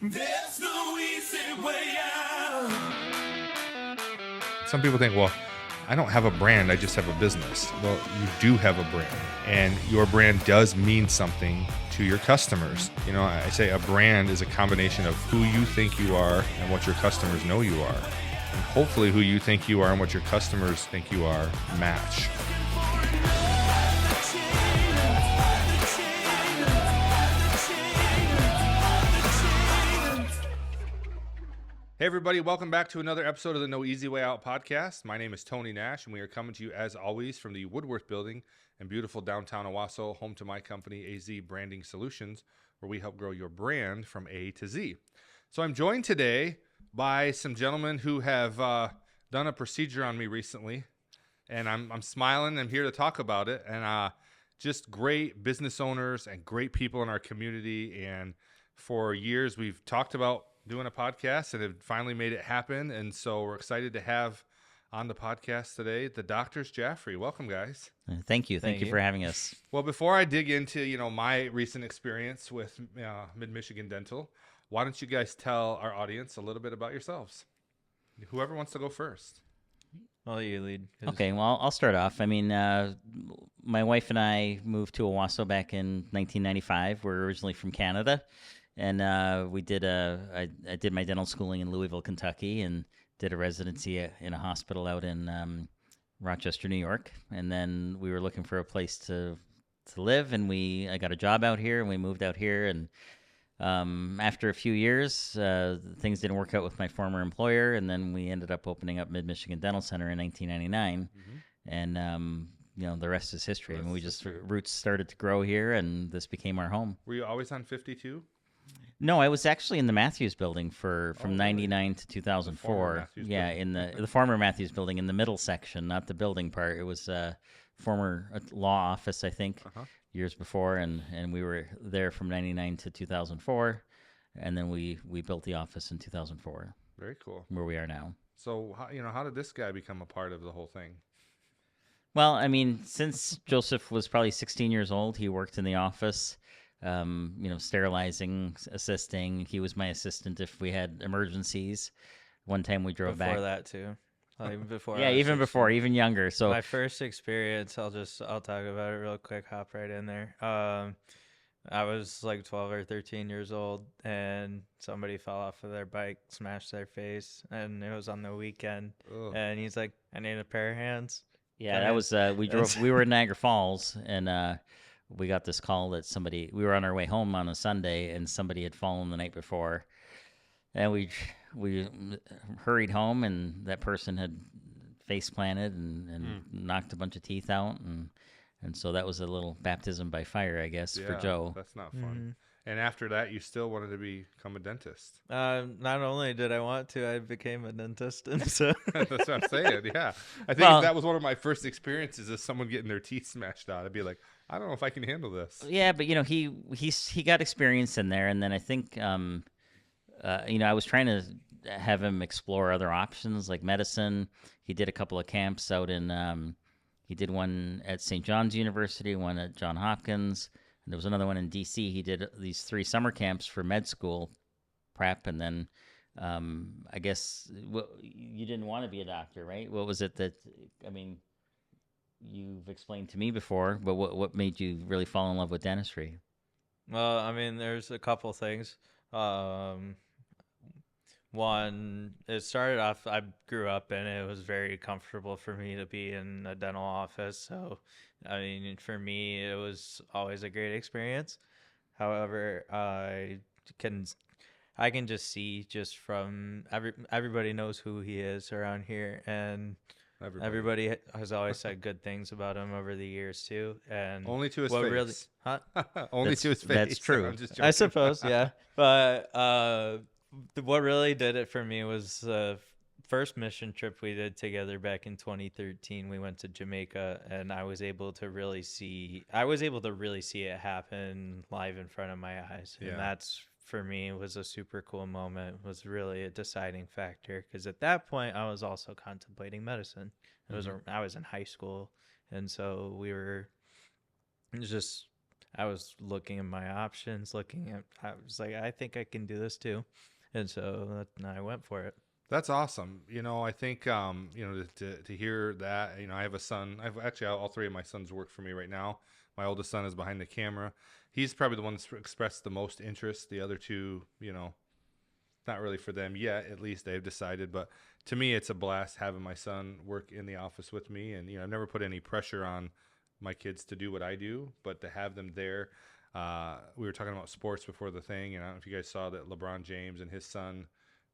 There's no easy way out. Some people think, well, I don't have a brand, I just have a business. Well, you do have a brand, and your brand does mean something to your customers. You know, I say a brand is a combination of who you think you are and what your customers know you are. And hopefully who you think you are and what your customers think you are match. Hey everybody, welcome back to another episode of the No Easy Way Out podcast. My name is Tony Nash, and we are coming to you as always from the Woodworth Building in beautiful downtown Owosso, home to my company, AZ Branding Solutions, where we help grow your brand from A to Z. So I'm joined today by some gentlemen who have done a procedure on me recently, and I'm smiling. I'm here to talk about it, and just great business owners and great people in our community. And for years, we've talked about doing a podcast and have finally made it happen. And so we're excited to have on the podcast today the Doctors Jafri. Welcome, guys. Thank you for having us. Well, before I dig into my recent experience with Mid-Michigan Dental, why don't you guys tell our audience a little bit about yourselves? Whoever wants to go first. Well, you lead. Okay, well, I'll start off. I mean, my wife and I moved to Owosso back in 1995. We're originally from Canada. And I did my dental schooling in Louisville, Kentucky, and did a residency in a hospital out in Rochester, New York. And then we were looking for a place to live, and I got a job out here, and we moved out here. And after a few years, things didn't work out with my former employer, and then we ended up opening up Mid-Michigan Dental Center in 1999. Mm-hmm. And the rest is history. I mean, roots started to grow here, and this became our home. Were you always on 52? No, I was actually in the Matthews Building from 99 to 2004. Yeah, in the former Matthews Building in the middle section, not the building part. It was a former law office, I think, years before, and we were there from 99 to 2004, and then we built the office in 2004. Very cool. Where we are now. So, how did this guy become a part of the whole thing? Well, I mean, since Joseph was probably 16 years old, he worked in the office. Sterilizing, assisting. He was my assistant if we had emergencies. One time we drove back. Before that too. Even before. Yeah, even before, even younger. So my first experience, I'll talk about it real quick. Hop right in there. I was like 12 or 13 years old, and somebody fell off of their bike, smashed their face, and it was on the weekend. Ugh. And he's like, "I need a pair of hands." Yeah, that was we were in Niagara Falls, and we got this call that we were on our way home on a Sunday, and somebody had fallen the night before. And we hurried home, and that person had face planted and knocked a bunch of teeth out. And so that was a little baptism by fire, I guess, for Joe. That's not fun. Mm-hmm. And after that, you still wanted to become a dentist. Not only did I want to, I became a dentist. And so that's what I'm saying, yeah. I think that was one of my first experiences is someone getting their teeth smashed out. I'd be like, I don't know if I can handle this. Yeah, but he got experience in there, and then I think I was trying to have him explore other options like medicine. He did a couple of camps out in he did one at St. John's University, one at Johns Hopkins, and there was another one in DC. He did these 3 summer camps for med school prep, and then I guess you didn't want to be a doctor, right? What was it that you've explained to me before, but what made you really fall in love with dentistry? Well, I mean, there's a couple things. One, it started off, I grew up and it was very comfortable for me to be in a dental office. So, I mean, for me, it was always a great experience. However, I can just see just from everybody knows who he is around here, and everybody has always said good things about him over the years too. And only to his face. Really, huh? Only to his face. That's true. I suppose, yeah. But what really did it for me was the first mission trip we did together back in 2013. We went to Jamaica, and I was able to really see it happen live in front of my eyes. Yeah. And that's, for me, was a super cool moment. It was really a deciding factor, because at that point I was also contemplating medicine. I was in high school, and so we were just I was looking at my options, I was like, I think I can do this too. And so I went for it. That's awesome. I think, to hear that, I have a son. I've actually, all three of my sons work for me right now. My oldest son is behind the camera. He's probably the one that's expressed the most interest. The other two, not really for them yet. At least they've decided. But to me, it's a blast having my son work in the office with me. And, I've never put any pressure on my kids to do what I do, but to have them there. We were talking about sports before the thing, and I don't know if you guys saw that LeBron James and his son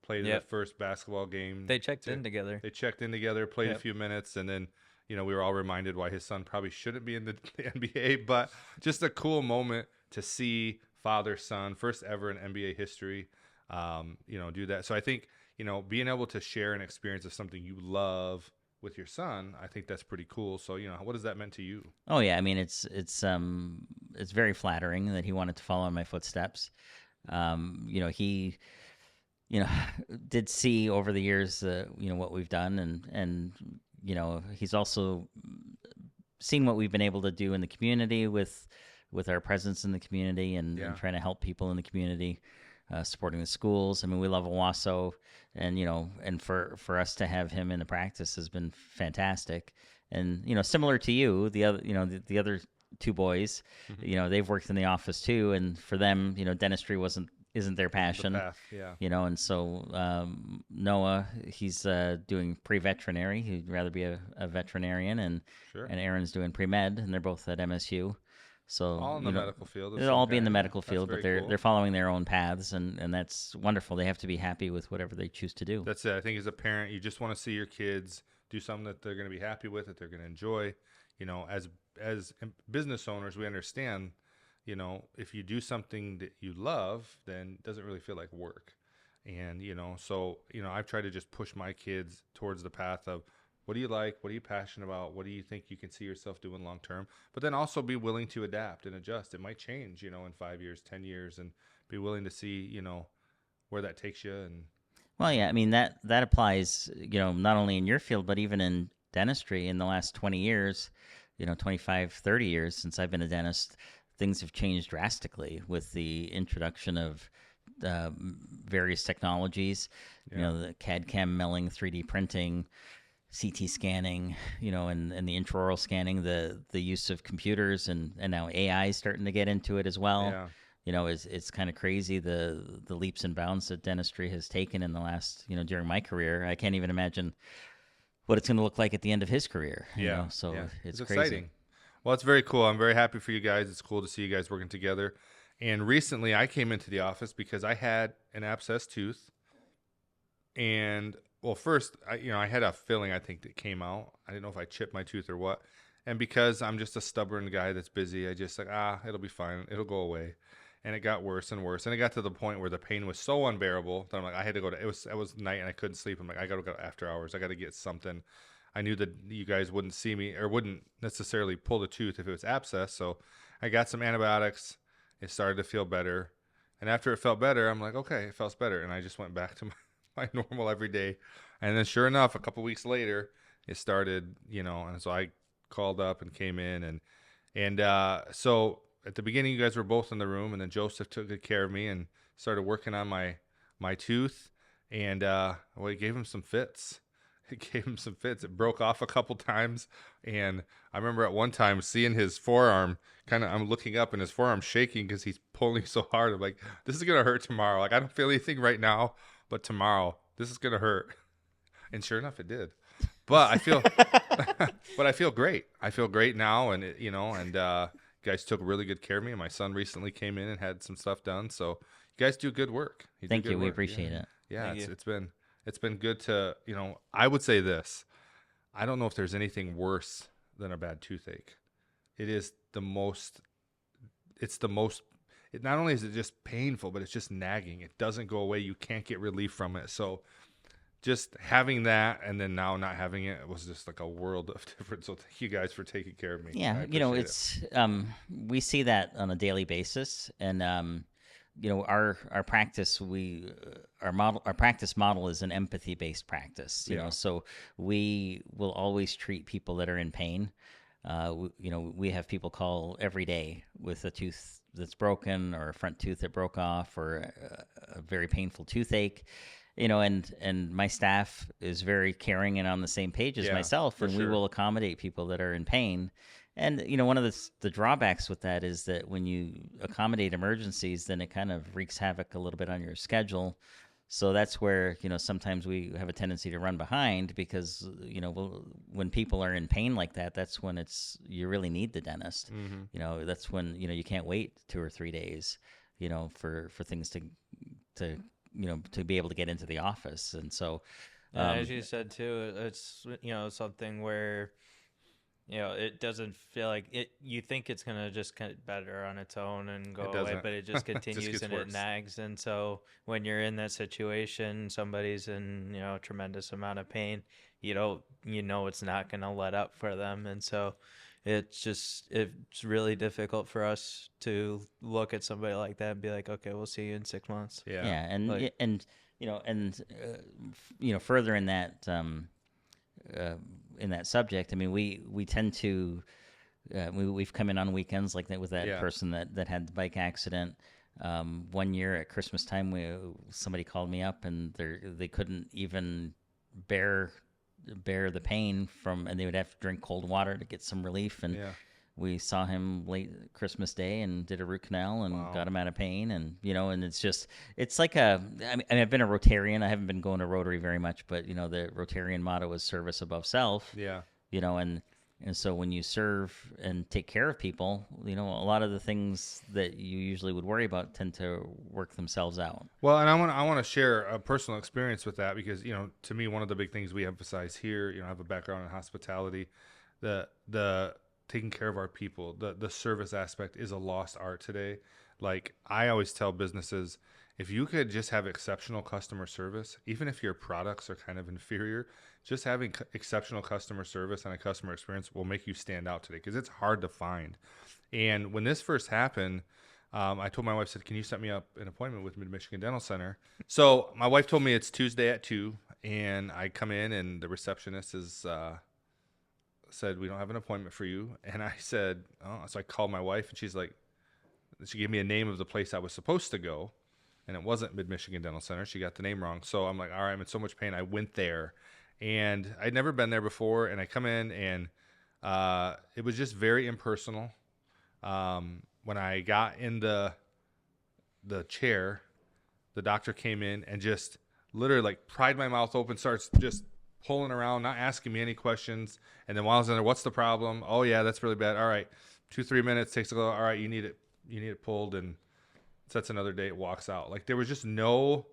played the first basketball game. They checked in together. They checked in together, played a few minutes, and then, we were all reminded why his son probably shouldn't be in the NBA. But just a cool moment to see father, son, first ever in NBA history, do that. So I think, being able to share an experience of something you love with your son, I think that's pretty cool. So, what has that meant to you? Oh yeah, I mean it's very flattering that he wanted to follow in my footsteps. He did see over the years what we've done, and he's also seen what we've been able to do in the community with our presence in the community and trying to help people in the community, supporting the schools. I mean, we love Owosso, and for us to have him in the practice has been fantastic. And similar to you, the other two boys, they've worked in the office too, and for them, dentistry isn't their passion. And so Noah, he's doing pre-veterinary. He'd rather be a veterinarian, and Aaron's doing pre-med, and they're both at MSU. So all in the medical field. They'll all be in the medical field, but they're following their own paths, and that's wonderful. They have to be happy with whatever they choose to do. That's it. I think as a parent, you just want to see your kids do something that they're going to be happy with, that they're going to enjoy. As business owners, we understand, if you do something that you love, then it doesn't really feel like work. And, so, I've tried to just push my kids towards the path of, what do you like? What are you passionate about? What do you think you can see yourself doing long term? But then also be willing to adapt and adjust. It might change, in 5 years, 10 years, and be willing to see, where that takes you. And well, yeah, I mean, that applies, not only in your field, but even in dentistry. In the last 20 years, 25, 30 years since I've been a dentist, things have changed drastically with the introduction of various technologies, the CAD/CAM milling, 3D printing, CT scanning, and the intraoral scanning, the use of computers, and now AI is starting to get into it as well. It's kind of crazy the leaps and bounds that dentistry has taken in the last, during my career. I can't even imagine what it's going to look like at the end of his career. So it's crazy. Exciting. Well, it's very cool. I'm very happy for you guys. It's cool to see you guys working together. And recently I came into the office because I had an abscessed tooth. And, well, first, I had a filling, I think, that came out. I didn't know if I chipped my tooth or what. And because I'm just a stubborn guy that's busy, I just it'll be fine. It'll go away. And it got worse and worse. And it got to the point where the pain was so unbearable that I'm like, I had to go to, it was night and I couldn't sleep. I'm like, I got to go after hours. I got to get something. I knew that you guys wouldn't see me or wouldn't necessarily pull the tooth if it was abscess. So I got some antibiotics. It started to feel better. And after it felt better, I'm like, okay, it feels better. And I just went back to my normal every day. And then sure enough, a couple weeks later, it started, and so I called up and came in. And so at the beginning, you guys were both in the room, and then Joseph took good care of me and started working on my tooth. And it gave him some fits. It broke off a couple times. And I remember at one time seeing his forearm, I'm looking up and his forearm shaking because he's pulling so hard. I'm like, this is going to hurt tomorrow. Like, I don't feel anything right now, but tomorrow this is going to hurt. And sure enough, it did. But I feel great. I feel great now. And you guys took really good care of me. And my son recently came in and had some stuff done. So you guys do good work. Thank you. We appreciate it. Yeah, it's been good to, I would say this. I don't know if there's anything worse than a bad toothache. It not only is it just painful, but it's just nagging. It doesn't go away. You can't get relief from it. So just having that and then now not having it was just like a world of difference. So thank you guys for taking care of me. Yeah, it's we see that on a daily basis, and our practice our practice model is an empathy based practice. So we will always treat people that are in pain We have people call every day with a tooth that's broken or a front tooth that broke off or a very painful toothache. And my staff is very caring and on the same page as myself, and we will accommodate people that are in pain. And one of the drawbacks with that is that when you accommodate emergencies, then it kind of wreaks havoc a little bit on your schedule. So that's where sometimes we have a tendency to run behind because when people are in pain like that, that's when you really need the dentist. That's when you can't wait 2 or 3 days for things to be able to get into the office. And so as you said too, it's something where it doesn't feel like it. You think it's gonna just get better on its own and go away, but it just continues and it nags. And so when you're in that situation, somebody's in a tremendous amount of pain. It's not gonna let up for them, and so it's really difficult for us to look at somebody like that and be like, okay, we'll see you in 6 months. Yeah, and further in that. In that subject, I mean, we tend to we've come in on weekends like that with that person that had the bike accident. 1 year at Christmas time, somebody called me up and they couldn't even bear the pain and they would have to drink cold water to get some relief. And we saw him late Christmas Day and did a root canal and got him out of pain. And, and it's like I mean, I've been a Rotarian. I haven't been going to Rotary very much, but, the Rotarian motto is service above self. Yeah. And so when you serve and take care of people, a lot of the things that you usually would worry about tend to work themselves out. Well, and I want to share a personal experience with that because, to me, one of the big things we emphasize here, I have a background in hospitality, the taking care of our people, the service aspect is a lost art today. Like I always tell businesses, if you could just have exceptional customer service, even if your products are kind of inferior, just having exceptional customer service and a customer experience will make you stand out today because it's hard to find. And when this first happened, I told my wife, said, can you set me up an appointment with Mid-Michigan Dental Center? So my wife told me it's Tuesday at 2, and I come in and the receptionist is said, we don't have an appointment for you. And I said, oh, so I called my wife and she gave me a name of the place I was supposed to go. And it wasn't Mid-Michigan Dental Center. She got the name wrong. So I'm like, all right, I'm in so much pain. I went there and I'd never been there before. And I come in and it was just very impersonal. When I got in the chair, the doctor came in and just literally like pried my mouth open, starts just pulling around, not asking me any questions. And then while I was in there, what's the problem? Oh yeah, that's really bad. All right. 2-3 minutes, takes a little, all right, you need it pulled, and sets another date, walks out. Like there was just no,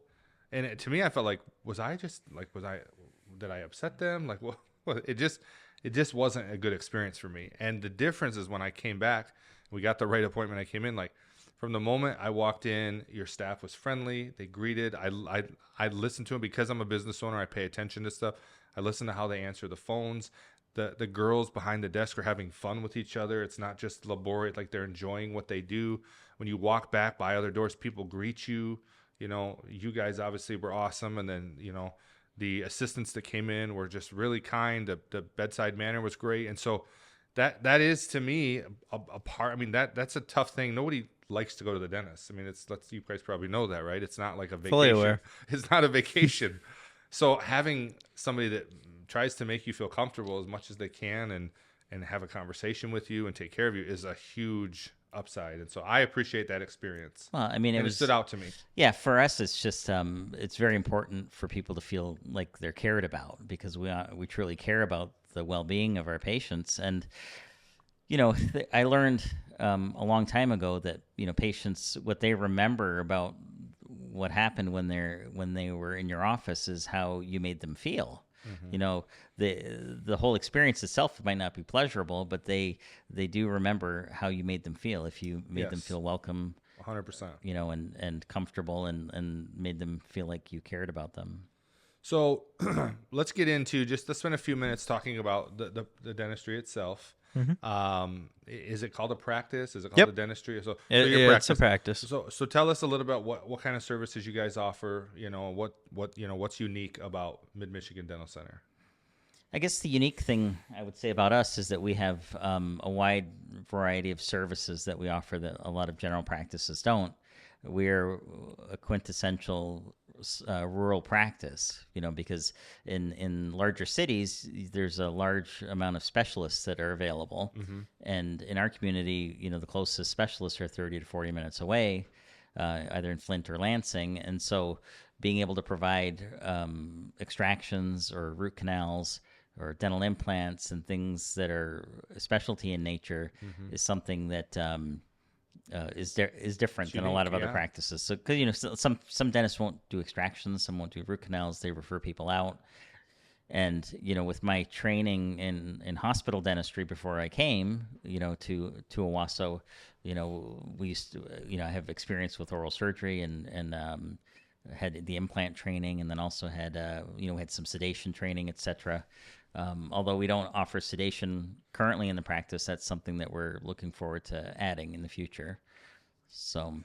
and to me, I felt like, did I upset them? Like what it just wasn't a good experience for me. And the difference is when I came back, we got the right appointment. I came in, like from the moment I walked in, your staff was friendly. They greeted. I listened to them because I'm a business owner. I pay attention to stuff. I listen to how they answer the phones. The girls behind the desk are having fun with each other. It's not just laborious, like they're enjoying what they do. When you walk back by other doors, people greet you. You guys obviously were awesome. And then, the assistants that came in were just really kind. The bedside manner was great. And so that is to me a part. I mean, that's a tough thing. Nobody likes to go to the dentist. I mean, you guys probably know that, right? It's not like a vacation. Fully aware. It's not a vacation. So having somebody that tries to make you feel comfortable as much as they can and have a conversation with you and take care of you is a huge upside. And so I appreciate that experience. Well, I mean, it stood out to me. Yeah, for us, it's just it's very important for people to feel like they're cared about because we truly care about the well-being of our patients. And I learned a long time ago that patients, what they remember about what happened when they were in your office is how you made them feel. Mm-hmm. The whole experience itself might not be pleasurable, but they do remember how you made them feel. If you made them feel welcome, 100%, and comfortable and made them feel like you cared about them. So let's spend a few minutes talking about the dentistry itself. Mm-hmm. Is it called a practice? Is it called a dentistry? So it's a practice. So tell us a little about what kind of services you guys offer. What's unique about Mid-Michigan Dental Center? I guess the unique thing I would say about us is that we have a wide variety of services that we offer that a lot of general practices don't. We're a quintessential rural practice, because in larger cities, there's a large amount of specialists that are available. And in our community, the closest specialists are 30 to 40 minutes away, either in Flint or Lansing. And so being able to provide extractions or root canals or dental implants and things that are specialty in nature is something that is different than a lot of other practices. So, because some dentists won't do extractions, some won't do root canals. They refer people out. And with my training in hospital dentistry before I came, to Owosso, we used to, I have experience with oral surgery and had the implant training, and then also had had some sedation training, etc. Although we don't offer sedation currently in the practice, that's something that we're looking forward to adding in the future. So,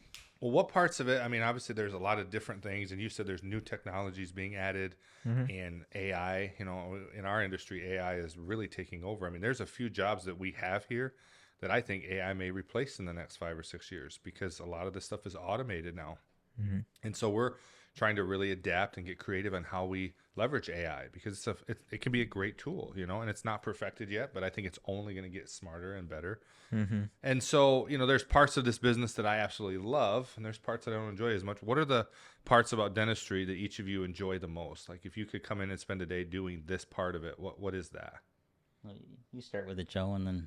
well, what parts of it? I mean, obviously, there's a lot of different things, and you said there's new technologies being added, and AI. In our industry, AI is really taking over. I mean, there's a few jobs that we have here that I think AI may replace in the next 5 or 6 years because a lot of this stuff is automated now. And so we're trying to really adapt and get creative on how we leverage AI because it can be a great tool, and it's not perfected yet, but I think it's only going to get smarter and better. And so, there's parts of this business that I absolutely love, and there's parts that I don't enjoy as much. What are the parts about dentistry that each of you enjoy the most? Like if you could come in and spend a day doing this part of it, what is that? Well, you start with it, Joe, and then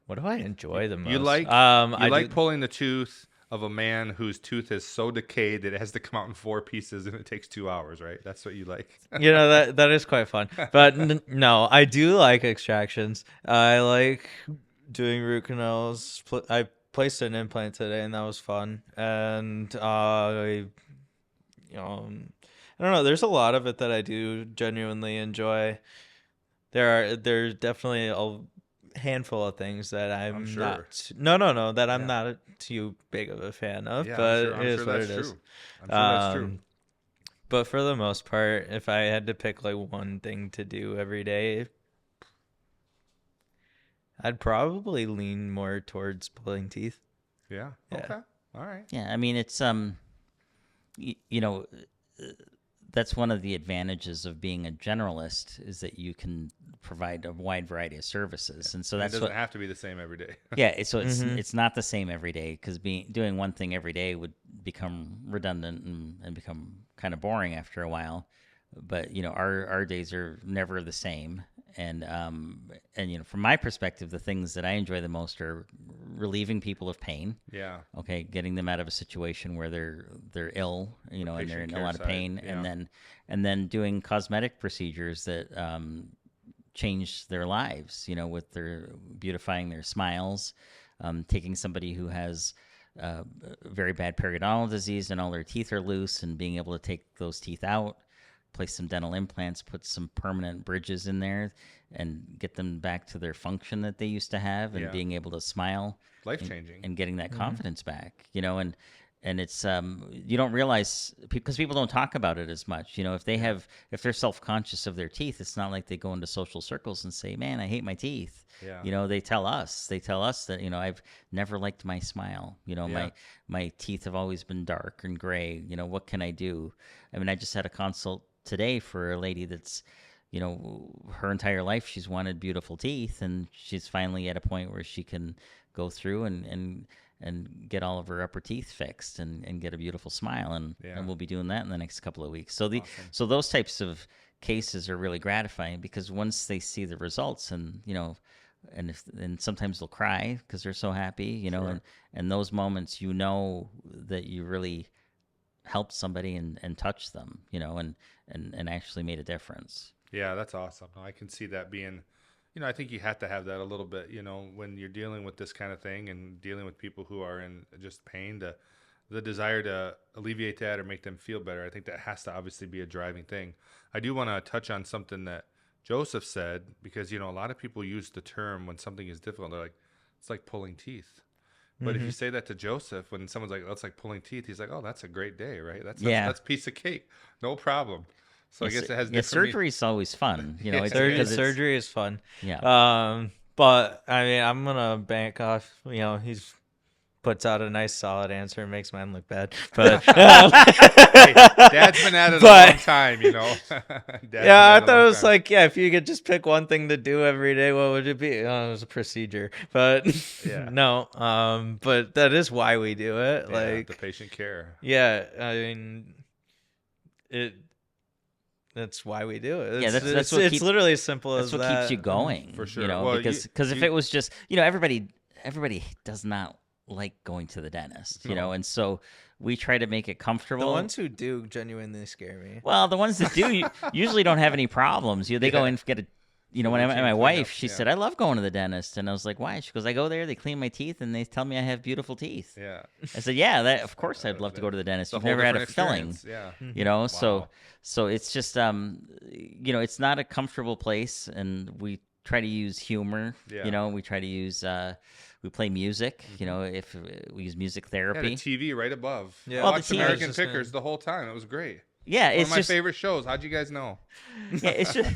what do I enjoy the most? You like I like pulling the tooth of a man whose tooth is so decayed that it has to come out in 4 pieces and it takes 2 hours, right? That's what you like. that is quite fun. But no, I do like extractions. I like doing root canals. I placed an implant today, and that was fun. And I don't know. There's a lot of it that I do genuinely enjoy. There's definitely a handful of things that I'm sure. not that I'm not too big of a fan of, but it is what it is. I'm sure that's true. But for the most part, if I had to pick like one thing to do every day, I'd probably lean more towards pulling teeth. Yeah. Okay. All right. Yeah, I mean it's that's one of the advantages of being a generalist is that you can provide a wide variety of services, and so that's it doesn't have to be the same every day. It's not the same every day because doing one thing every day would become redundant and become kind of boring after a while. But our days are never the same, and from my perspective, the things that I enjoy the most are relieving people of pain. Yeah. Okay, getting them out of a situation where they're ill, and they're in a lot of pain, and then doing cosmetic procedures that change their lives. With their beautifying their smiles, taking somebody who has very bad periodontal disease and all their teeth are loose, and being able to take those teeth out, place some dental implants, put some permanent bridges in there, and get them back to their function that they used to have, and being able to smile, life-changing, and getting that confidence back. And it's you don't realize because people don't talk about it as much. If they're self-conscious of their teeth, it's not like they go into social circles and say, "Man, I hate my teeth." Yeah. They tell us that I've never liked my smile. My teeth have always been dark and gray. What can I do? I mean, I just had a consult today for a lady that's, her entire life she's wanted beautiful teeth, and she's finally at a point where she can go through and get all of her upper teeth fixed and get a beautiful smile, and we'll be doing that in the next couple of weeks. So so those types of cases are really gratifying because once they see the results, and and sometimes they'll cry because they're so happy, and those moments, that you really helped somebody and touched them, and actually made a difference. Yeah, that's awesome. I can see that being, I think you have to have that a little bit, when you're dealing with this kind of thing and dealing with people who are in just pain, the desire to alleviate that or make them feel better. I think that has to obviously be a driving thing. I do want to touch on something that Joseph said, because, a lot of people use the term when something is difficult, they're like, it's like pulling teeth. But if you say that to Joseph, when someone's like, that's like pulling teeth, he's like, oh, that's a great day, right? That's a piece of cake. No problem. So I guess it has different surgery is always fun. You know, surgery is fun. Yeah. But I mean, I'm gonna bank off. You know, he's puts out a nice solid answer and makes mine look bad. But Hey, Dad's been at it a long time, you know. I thought it was like, if you could just pick one thing to do every day, what would it be? Oh, it was a procedure. But no, but that is why we do it. Like the patient care. Yeah, I mean, that's why we do it. It's literally as simple as that. That's what keeps you going, for sure. You know, because if it was just, you know, everybody does not like going to the dentist, you know, and so we try to make it comfortable. The ones who do genuinely scare me. Well, the ones that do usually don't have any problems. They go in and get a, you know, when I met my wife, she said, I love going to the dentist. And I was like, why? She goes, I go there, they clean my teeth, and they tell me I have beautiful teeth. Yeah. I said, yeah, of course I'd love to go to the dentist. You've never had a filling. Yeah. You know, so it's just, you know, it's not a comfortable place, and we try to use humor. You know, we try to use, we play music, you know, if we use music therapy. Yeah, the TV right above. Yeah. I watched American Pickers the whole time. It was great. Yeah, it's one of my favorite shows. How'd you guys know? Yeah, it's just,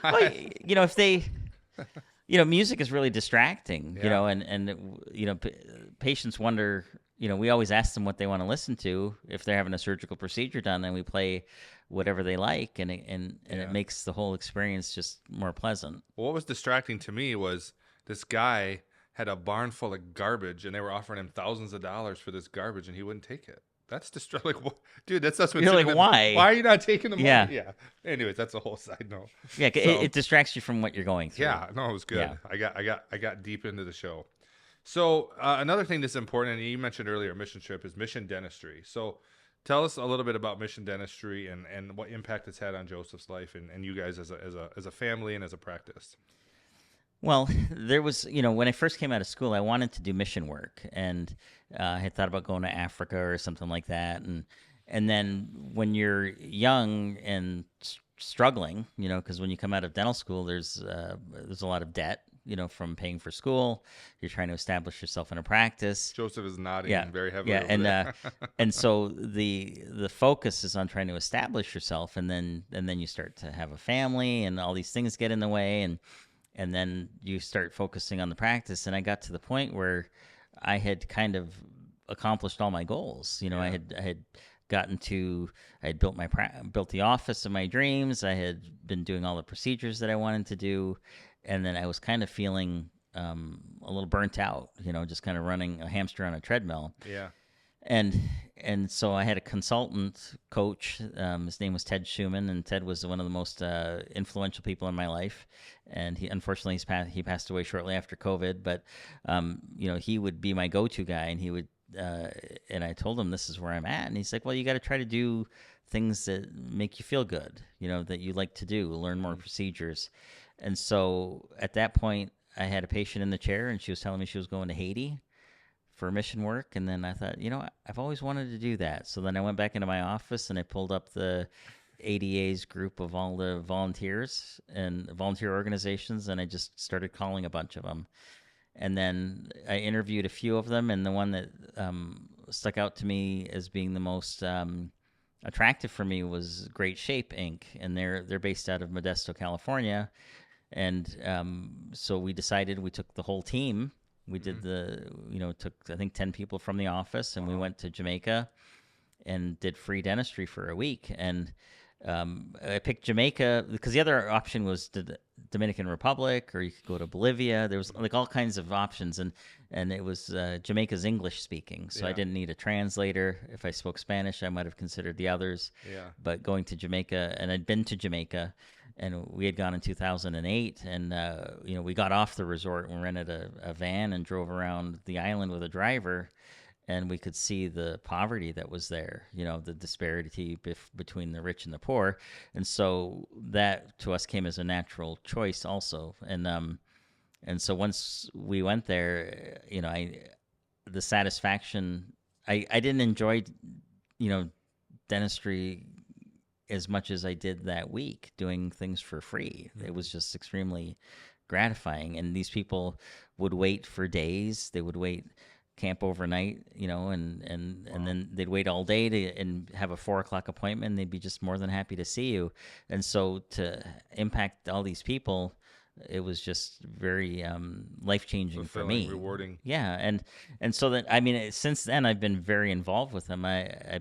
well, you know, if they, you know, music is really distracting, you know, and you know, patients wonder, you know, we always ask them what they want to listen to if they're having a surgical procedure done, and we play whatever they like, and it makes the whole experience just more pleasant. Well, what was distracting to me was this guy had a barn full of garbage, and they were offering him thousands of dollars for this garbage, and he wouldn't take it. That's like, dude, that's what you're like, why? Why are you not taking the money? Yeah. Anyways, that's a whole side note. Yeah, so, it distracts you from what you're going through. Yeah, no, it was good. Yeah. I got deep into the show. So another thing that's important, and you mentioned earlier, mission trip, is Mission Dentistry. So tell us a little bit about Mission Dentistry and what impact it's had on Joseph's life and you guys as a family and as a practice. Well, there was, you know, when I first came out of school, I wanted to do mission work, and I had thought about going to Africa or something like that. And then when you're young and struggling, you know, because when you come out of dental school, there's a lot of debt, you know, from paying for school. You're trying to establish yourself in a practice. Joseph is nodding very heavily. Yeah, and and so the focus is on trying to establish yourself, and then you start to have a family, and all these things get in the way, and then you start focusing on the practice. And I got to the point where I had kind of accomplished all my goals. You know, I had gotten to, I had built the office of my dreams. I had been doing all the procedures that I wanted to do. And then I was kind of feeling a little burnt out, you know, just kind of running a hamster on a treadmill. Yeah. And so I had a consultant coach. His name was Ted Schumann, and Ted was one of the most influential people in my life. And unfortunately he passed away shortly after COVID. But you know, he would be my go-to guy, and he would. And I told him, this is where I'm at, and he's like, well, you got to try to do things that make you feel good, you know, that you like to do, learn more procedures. And so at that point, I had a patient in the chair, and she was telling me she was going to Haiti for mission work. And then I thought, you know, I've always wanted to do that. So then I went back into my office, and I pulled up the ADA's group of all the volunteers and volunteer organizations, and I just started calling a bunch of them. And then I interviewed a few of them, and the one that stuck out to me as being the most attractive for me was Great Shape Inc., and they're based out of Modesto, California. And so we decided, we took the whole team. We did took I think 10 people from the office, and we went to Jamaica and did free dentistry for a week. And I picked Jamaica because the other option was the Dominican Republic, or you could go to Bolivia. There was like all kinds of options, and it was Jamaica's English speaking, so I didn't need a translator. If I spoke Spanish, I might have considered the others. Yeah. But going to Jamaica, and I'd been to Jamaica, and we had gone in 2008, and we got off the resort and rented a van and drove around the island with a driver. And we could see the poverty that was there, you know, the disparity between the rich and the poor. And so that to us came as a natural choice also. And so once we went there, you know, the satisfaction, I didn't enjoy, you know, dentistry as much as I did that week doing things for free. It was just extremely gratifying. And these people would wait for days. They would wait camp overnight, and then they'd wait all day and have a 4:00 appointment. And they'd be just more than happy to see you. And so to impact all these people, it was just very life-changing for Fulfilling, me. rewarding. Yeah, and so that, I mean, since then I've been very involved with them. I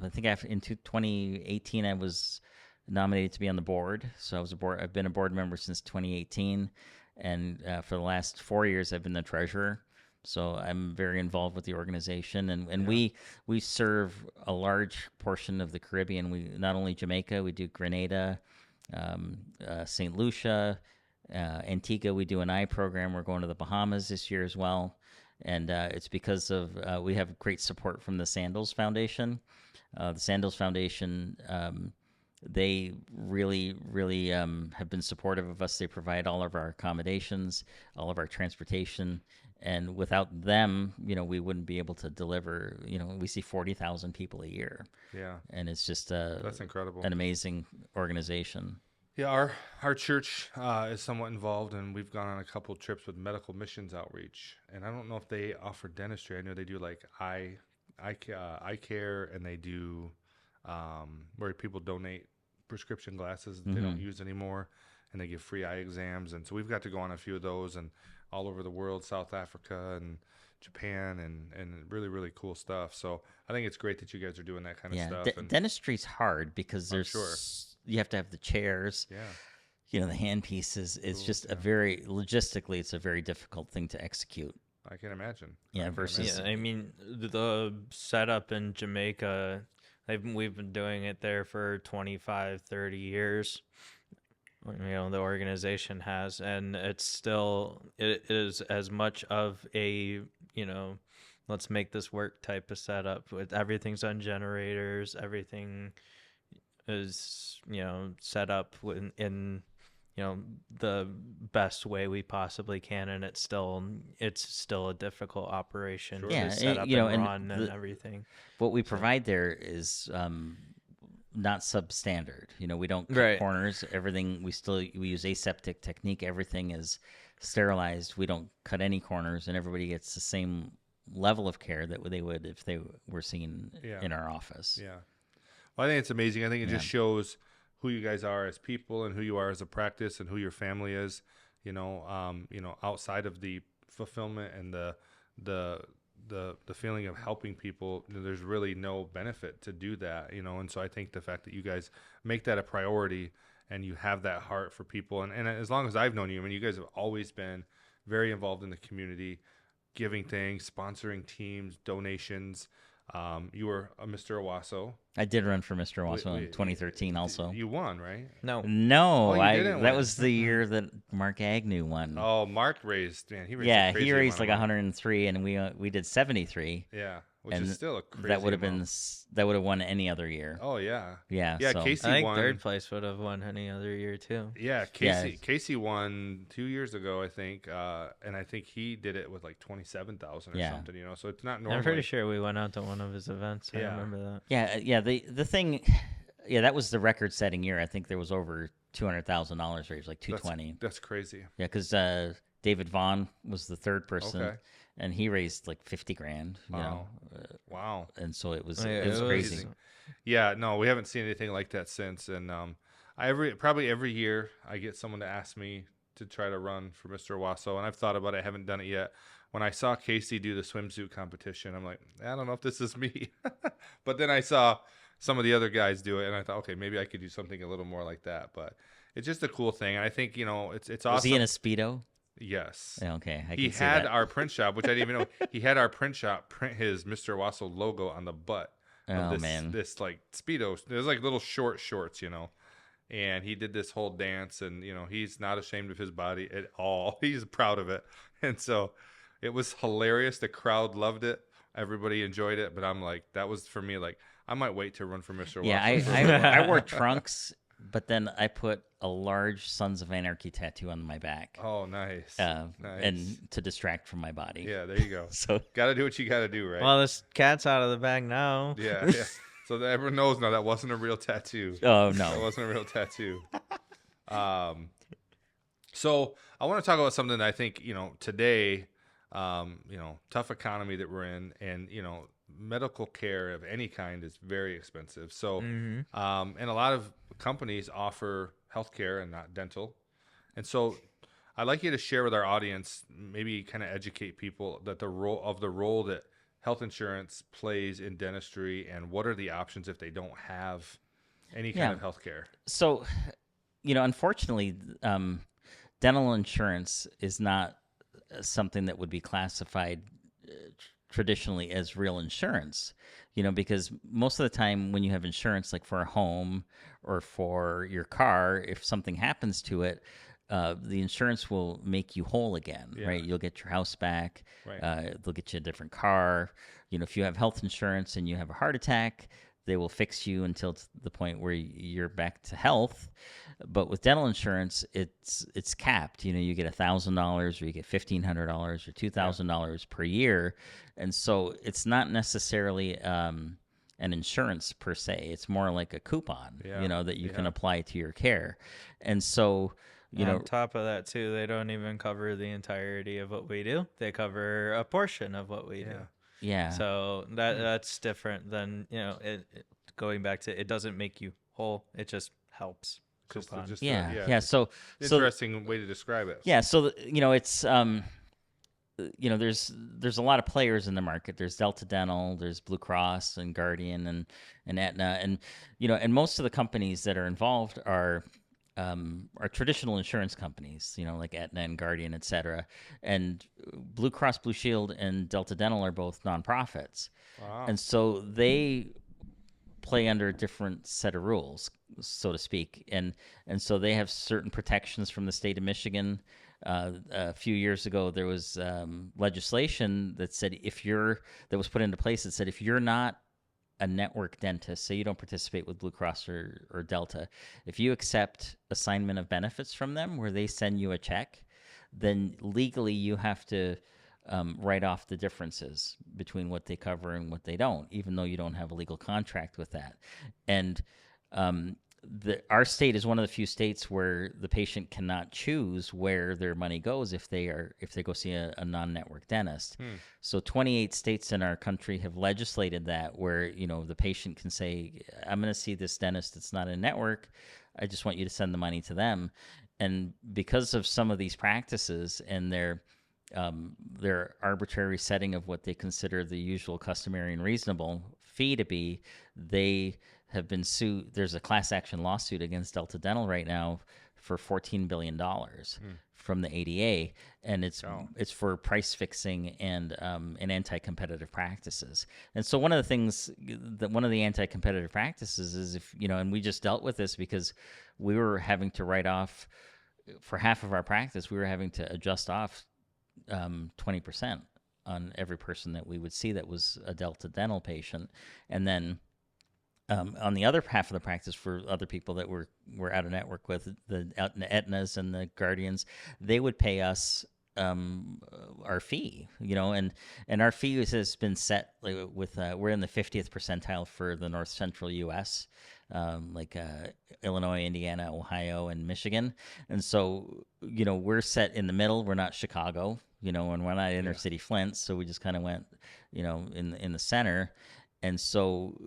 think in 2018 I was nominated to be on the board. So I've been a board member since 2018, and for the last 4 years I've been the treasurer. So I'm very involved with the organization, and we serve a large portion of the Caribbean. We not only Jamaica, we do Grenada, St. Lucia, Antigua. We do an eye program. We're going to the Bahamas this year as well, and it's because of we have great support from the Sandals Foundation. The Sandals Foundation, they really have been supportive of us. They provide all of our accommodations, all of our transportation, and without them, we wouldn't be able to deliver. We see 40,000 people a year. Yeah, and it's just that's incredible. An amazing organization. Yeah, our church is somewhat involved, and we've gone on a couple of trips with medical missions outreach. And I don't know if they offer dentistry. I know they do like eye care, and they do where people donate prescription glasses that they don't use anymore, and they give free eye exams. And so we've got to go on a few of those, and all over the world, South Africa and Japan, and really cool stuff. So I think it's great that you guys are doing that kind of stuff. Dentistry's hard because you have to have the chairs. Yeah. The hand pieces. It's just logistically, it's a very difficult thing to execute. I can imagine. Yeah, versus. I mean, the setup in Jamaica, we've been doing it there for 25, 30 years. The organization has, and it is as much of a, let's make this work type of setup. With everything's on generators, everything is, set up in the best way we possibly can, and it's still a difficult operation to set up and run and everything. What we provide there is not substandard. We don't cut corners. Everything we use aseptic technique. Everything is sterilized. We don't cut any corners, and everybody gets the same level of care that they would if they were seen in our office. Yeah. Well, I think it's amazing. I think it just shows who you guys are as people and who you are as a practice and who your family is. Outside of the fulfillment and the feeling of helping people, there's really no benefit to do that, and so I think the fact that you guys make that a priority and you have that heart for people, and as long as I've known you, I mean, you guys have always been very involved in the community, giving things, sponsoring teams, donations. You were a Mr. Owosso. I did run for Mr. Owosso in 2013 also. You won, right? No, Oh, that was the year that Mark Agnew won. Oh, Mark raised, man, he raised like 103, and we did 73. Yeah, which is still a crazy that would have won any other year. Oh yeah. Yeah. So. Casey I think won. third place would have won any other year too. Yeah, Casey won 2 years ago, I think, and I think he did it with like 27,000 or something. So it's not normal. I'm pretty sure we went out to one of his events. I remember that. Yeah. The thing, that was the record-setting year. I think there was over $200,000 raised, like 220. That's crazy. Yeah, because David Vaughn was the third person, and he raised like $50,000. Wow. And so it was crazy. Yeah, no, we haven't seen anything like that since. And probably every year I get someone to ask me to try to run for Mr. Owosso, and I've thought about it. I haven't done it yet. When I saw Casey do the swimsuit competition, I'm like, I don't know if this is me. But then I saw some of the other guys do it, and I thought, okay, maybe I could do something a little more like that. But it's just a cool thing, and I think it's awesome. Was he in a Speedo? Yes. Okay. He had our print shop, which I didn't even know. He had our print shop print his Mr. Owosso logo on the butt of this like Speedo. There's like little short shorts, and he did this whole dance, and he's not ashamed of his body at all. He's proud of it, and so it was hilarious. The crowd loved it. Everybody enjoyed it, but I'm like, that was for me. Like, I might wait to run for Mr. Owosso. Yeah, I wore trunks, but then I put a large Sons of Anarchy tattoo on my back. Oh, nice. Nice. And to distract from my body. Yeah, there you go. So got to do what you got to do, right? Well, this cat's out of the bag now. Yeah. So that everyone knows now that wasn't a real tattoo. Oh, no. That wasn't a real tattoo. So I want to talk about something that I think, today tough economy that we're in, and medical care of any kind is very expensive. So, and a lot of companies offer healthcare and not dental. And so I'd like you to share with our audience, maybe kind of educate people that the role that health insurance plays in dentistry, and what are the options if they don't have any kind of healthcare. So, unfortunately, dental insurance is not something that would be classified traditionally as real insurance, because most of the time when you have insurance, like for a home or for your car, if something happens to it, the insurance will make you whole again, right? You'll get your house back. Right. They'll get you a different car. If you have health insurance and you have a heart attack, they will fix you until the point where you're back to health. But with dental insurance, it's capped. You get $1,000, or you get $1,500, or $2,000 per year, and so it's not necessarily an insurance per se. It's more like a coupon, that you can apply to your care, and so. On top of that, too, they don't even cover the entirety of what we do. They cover a portion of what we do. Yeah. So that's different than, going back to, it doesn't make you whole. It just helps. So interesting way to describe it. Yeah. So, it's, there's a lot of players in the market. There's Delta Dental, there's Blue Cross and Guardian and Aetna. And, and most of the companies that are involved are traditional insurance companies, like Aetna and Guardian, et cetera. And Blue Cross Blue Shield and Delta Dental are both nonprofits. Wow. And so they play under a different set of rules, so to speak. And so they have certain protections from the state of Michigan. A few years ago, there was legislation that said that was put into place that said if you're not a network dentist, so you don't participate with Blue Cross or Delta, if you accept assignment of benefits from them where they send you a check, then legally you have to write off the differences between what they cover and what they don't, even though you don't have a legal contract with that. And our state is one of the few states where the patient cannot choose where their money goes if they go see a non-network dentist. So 28 states in our country have legislated that, where the patient can say, I'm going to see this dentist that's not a network. I just want you to send the money to them. And because of some of these practices and their arbitrary setting of what they consider the usual, customary, and reasonable fee to be, they have been sued. There's a class action lawsuit against Delta Dental right now for $14 billion from the ADA, and it's for price fixing and anti-competitive practices. And so one of the anti-competitive practices is and we just dealt with this because we were having to write off, for half of our practice, we were having to adjust off 20% on every person that we would see that was a Delta Dental patient, and then on the other half of the practice, for other people that we're out of network with, the Aetnas and the Guardians, they would pay us our fee, and our fee has been set with we're in the 50th percentile for the North Central U.S., Illinois, Indiana, Ohio, and Michigan, and so we're set in the middle. We're not Chicago, and we're not inner city Flint, so we just kind of went, in the center. And so,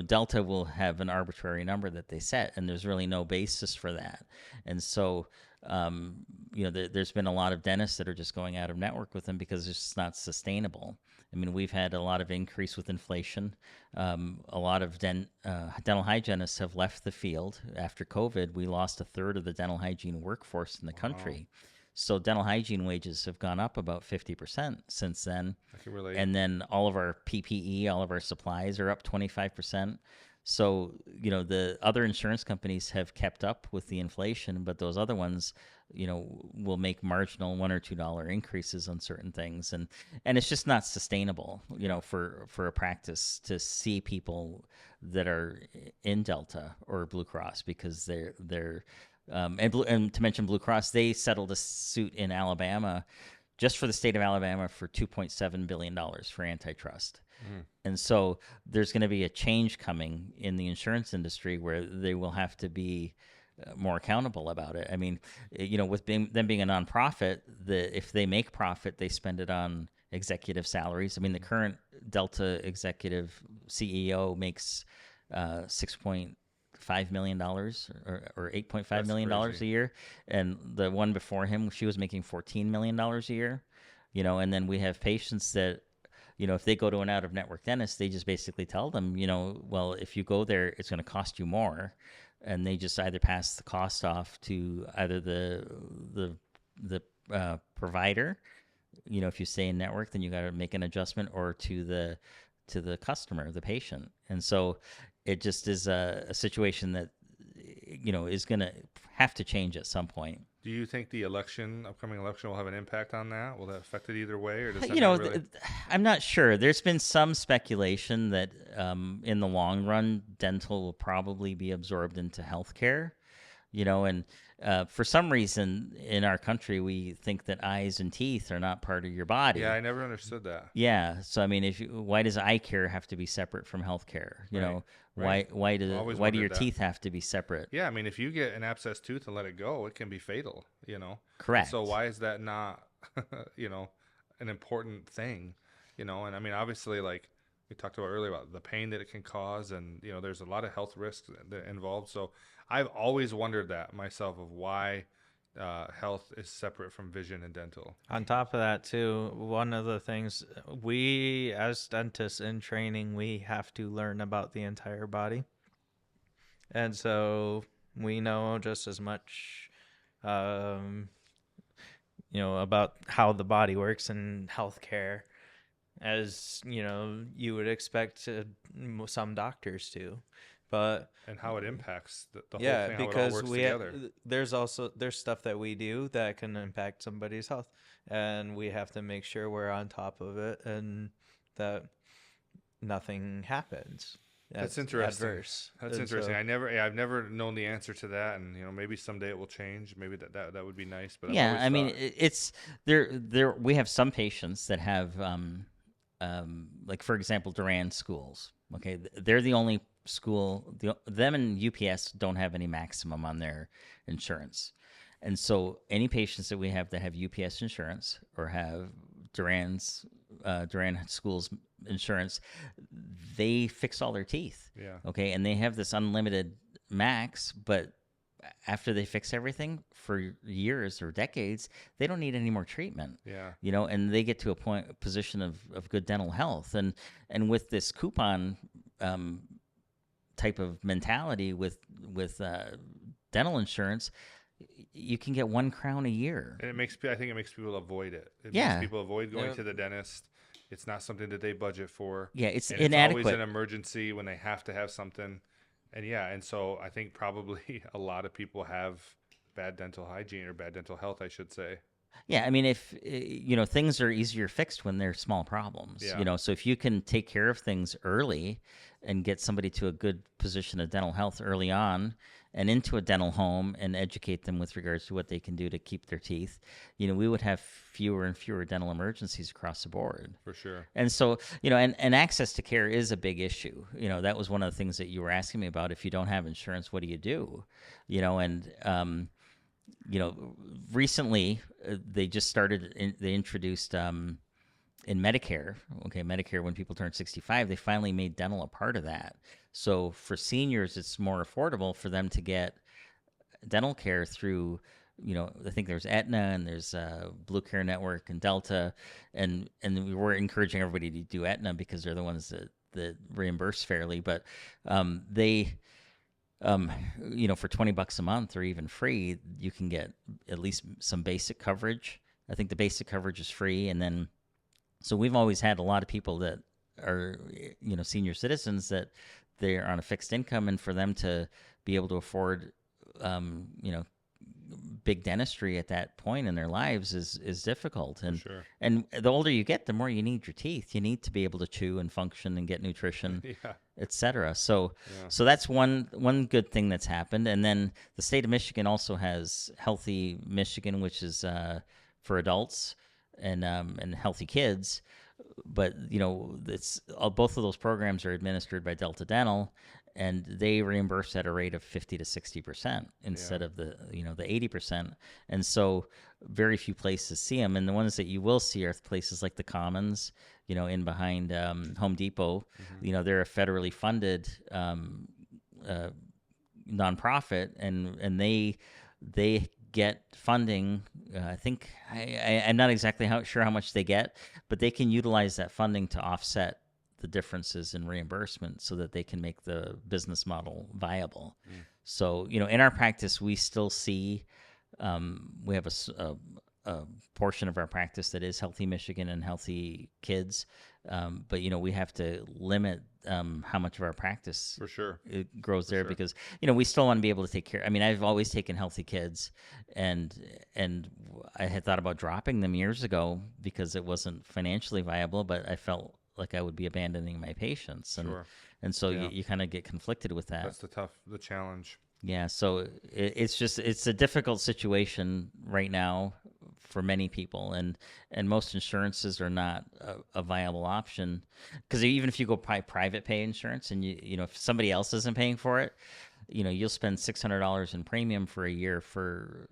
Delta will have an arbitrary number that they set, and there's really no basis for that. And so, there's been a lot of dentists that are just going out of network with them because it's just not sustainable. I mean, we've had a lot of increase with inflation. A lot of dental hygienists have left the field. After COVID, we lost a third of the dental hygiene workforce in the country. So dental hygiene wages have gone up about 50% since then. I can relate. And then all of our PPE, all of our supplies are up 25%. So, the other insurance companies have kept up with the inflation, but those other ones, will make marginal $1 or $2 increases on certain things. And it's just not sustainable, for a practice to see people that are in Delta or Blue Cross, because they're and to mention Blue Cross, they settled a suit in Alabama, just for the state of Alabama, for $2.7 billion for antitrust. And so there's going to be a change coming in the insurance industry where they will have to be more accountable about it. I mean, with them being a nonprofit, if they make profit, they spend it on executive salaries. I mean, the current Delta executive CEO makes $6.5 million or $8.5 million a year, and the one before him, she was making $14 million a year. And then we have patients that, if they go to an out-of-network dentist, they just basically tell them, well, if you go there, it's going to cost you more, and they just either pass the cost off to either the provider. If you stay in network, then you got to make an adjustment, or to the customer, the patient. And so it just is a situation that is going to have to change at some point. Do you think the upcoming election will have an impact on that? Will that affect it either way, or does that not really... I'm not sure. There's been some speculation that in the long run, dental will probably be absorbed into healthcare. And for some reason in our country, we think that eyes and teeth are not part of your body. Yeah, I never understood that. Yeah. So, I mean, why does eye care have to be separate from healthcare? Right. Why do your teeth have to be separate? Yeah, I mean, if you get an abscessed tooth and let it go, it can be fatal, Correct. So why is that not, an important thing, And I mean, obviously, like we talked about earlier about the pain that it can cause, and, there's a lot of health risks involved. So I've always wondered that myself, of why health is separate from vision and dental. On top of that, too, one of the things we as dentists in training, we have to learn about the entire body. And so we know just as much, about how the body works in healthcare as, you would expect some doctors to. And how it impacts the whole yeah, thing, how because it all works together. there's stuff that we do that can impact somebody's health, and we have to make sure we're on top of it and that nothing happens. That's interesting. Adverse. That's interesting. I've never known the answer to that, and maybe someday it will change. Maybe that would be nice. But yeah, I mean, it's there. We have some patients that have, like for example, Durand schools. Okay, they're the only school. Them and UPS don't have any maximum on their insurance, and so any patients that we have that have UPS insurance or have Durand schools insurance, they fix all their teeth. Yeah. Okay, and they have this unlimited max, but after they fix everything for years or decades, they don't need any more treatment. Yeah. And they get to a position of good dental health. And with this coupon type of mentality with dental insurance, you can get 1 crown a year. And I think it makes people avoid it. It Yeah. makes people avoid going to the dentist. It's not something that they budget for. Yeah, it's and inadequate. It's always an emergency when they have to have something. And so I think probably a lot of people have bad dental hygiene, or bad dental health, I should say. Yeah, I mean, if things are easier fixed when they're small problems. Yeah. So if you can take care of things early and get somebody to a good position of dental health early on and into a dental home and educate them with regards to what they can do to keep their teeth, we would have fewer and fewer dental emergencies across the board. For sure. And so, and access to care is a big issue. That was one of the things that you were asking me about. If you don't have insurance, what do you do? Recently they just started, they introduced in Medicare, Medicare, when people turn 65, they finally made dental a part of that. So for seniors, it's more affordable for them to get dental care through, I think there's Aetna and there's Blue Care Network and Delta, and we were encouraging everybody to do Aetna because they're the ones that reimburse fairly. But they, for $20 a month or even free, you can get at least some basic coverage. I think the basic coverage is free, and then so we've always had a lot of people that are, senior citizens that they're on a fixed income, and for them to be able to afford, big dentistry at that point in their lives is difficult. And sure. And the older you get, the more you need your teeth. You need to be able to chew and function and get nutrition, etc. So that's one good thing that's happened. And then the state of Michigan also has Healthy Michigan, which is for adults and healthy kids. But it's both of those programs are administered by Delta Dental, and they reimburse at a rate of 50 to 60% instead of the 80%. And so very few places see them. And the ones that you will see are places like the Commons, in behind Home Depot. They're a federally funded nonprofit, and they get funding. I think I'm not exactly sure how much they get, but they can utilize that funding to offset the differences in reimbursement so that they can make the business model viable. So, in our practice, we still see, we have a portion of our practice that is Healthy Michigan and Healthy Kids. But, we have to limit how much of our practice For sure. it grows there because, we still want to be able to take care. I mean, I've always taken Healthy Kids, and I had thought about dropping them years ago because it wasn't financially viable, but I felt like I would be abandoning my patients. And so you kind of get conflicted with that. That's the challenge. Yeah, so it's a difficult situation right now for many people, and most insurances are not a viable option, because even if you go private pay insurance, and if somebody else isn't paying for it, you'll spend $600 in premium for a year for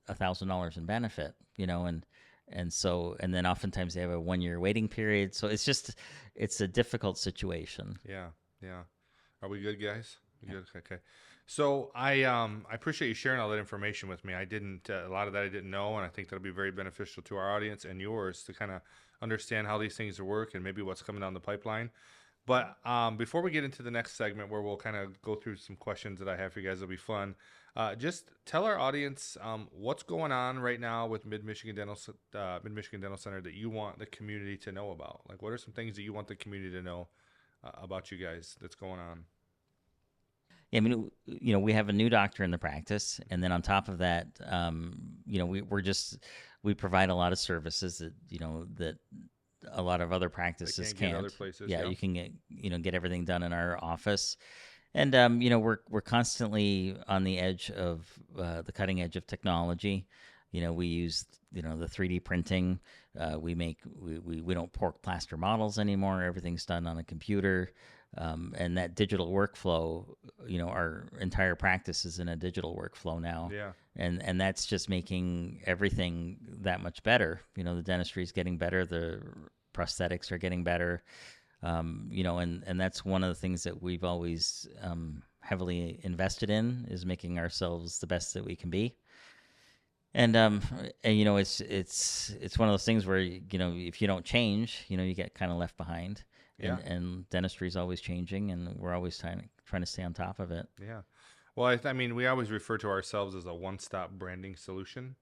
$1,000 in benefit, and then oftentimes they have a 1-year waiting period, so it's a difficult situation. Yeah. Are we good, guys? Good. Okay. So I appreciate you sharing all that information with me. I didn't a lot of that I didn't know, and I think that'll be very beneficial to our audience and yours to kind of understand how these things work and maybe what's coming down the pipeline. But before we get into the next segment, where we'll kind of go through some questions that I have for you guys, it'll be fun. Just tell our audience what's going on right now with Mid-Michigan Dental Center that you want the community to know about. Like, what are some things that you want the community to know about you guys that's going on? Yeah, I mean, we have a new doctor in the practice, and then on top of that, we provide a lot of services that that a lot of other practices can't. Get can't. other places, yeah, yeah. You can get everything done in our office, and we're constantly on the edge of the cutting edge of technology. We use the 3D printing. We don't pork plaster models anymore. Everything's done on a computer. And that digital workflow, our entire practice is in a digital workflow now. Yeah. And that's just making everything that much better. The dentistry is getting better. The prosthetics are getting better. And that's one of the things that we've always heavily invested in, is making ourselves the best that we can be. And it's one of those things where, if you don't change, you get kind of left behind. Yeah. And dentistry is always changing, and we're always trying to stay on top of it. Yeah. Well, I mean, we always refer to ourselves as a one-stop branding solution,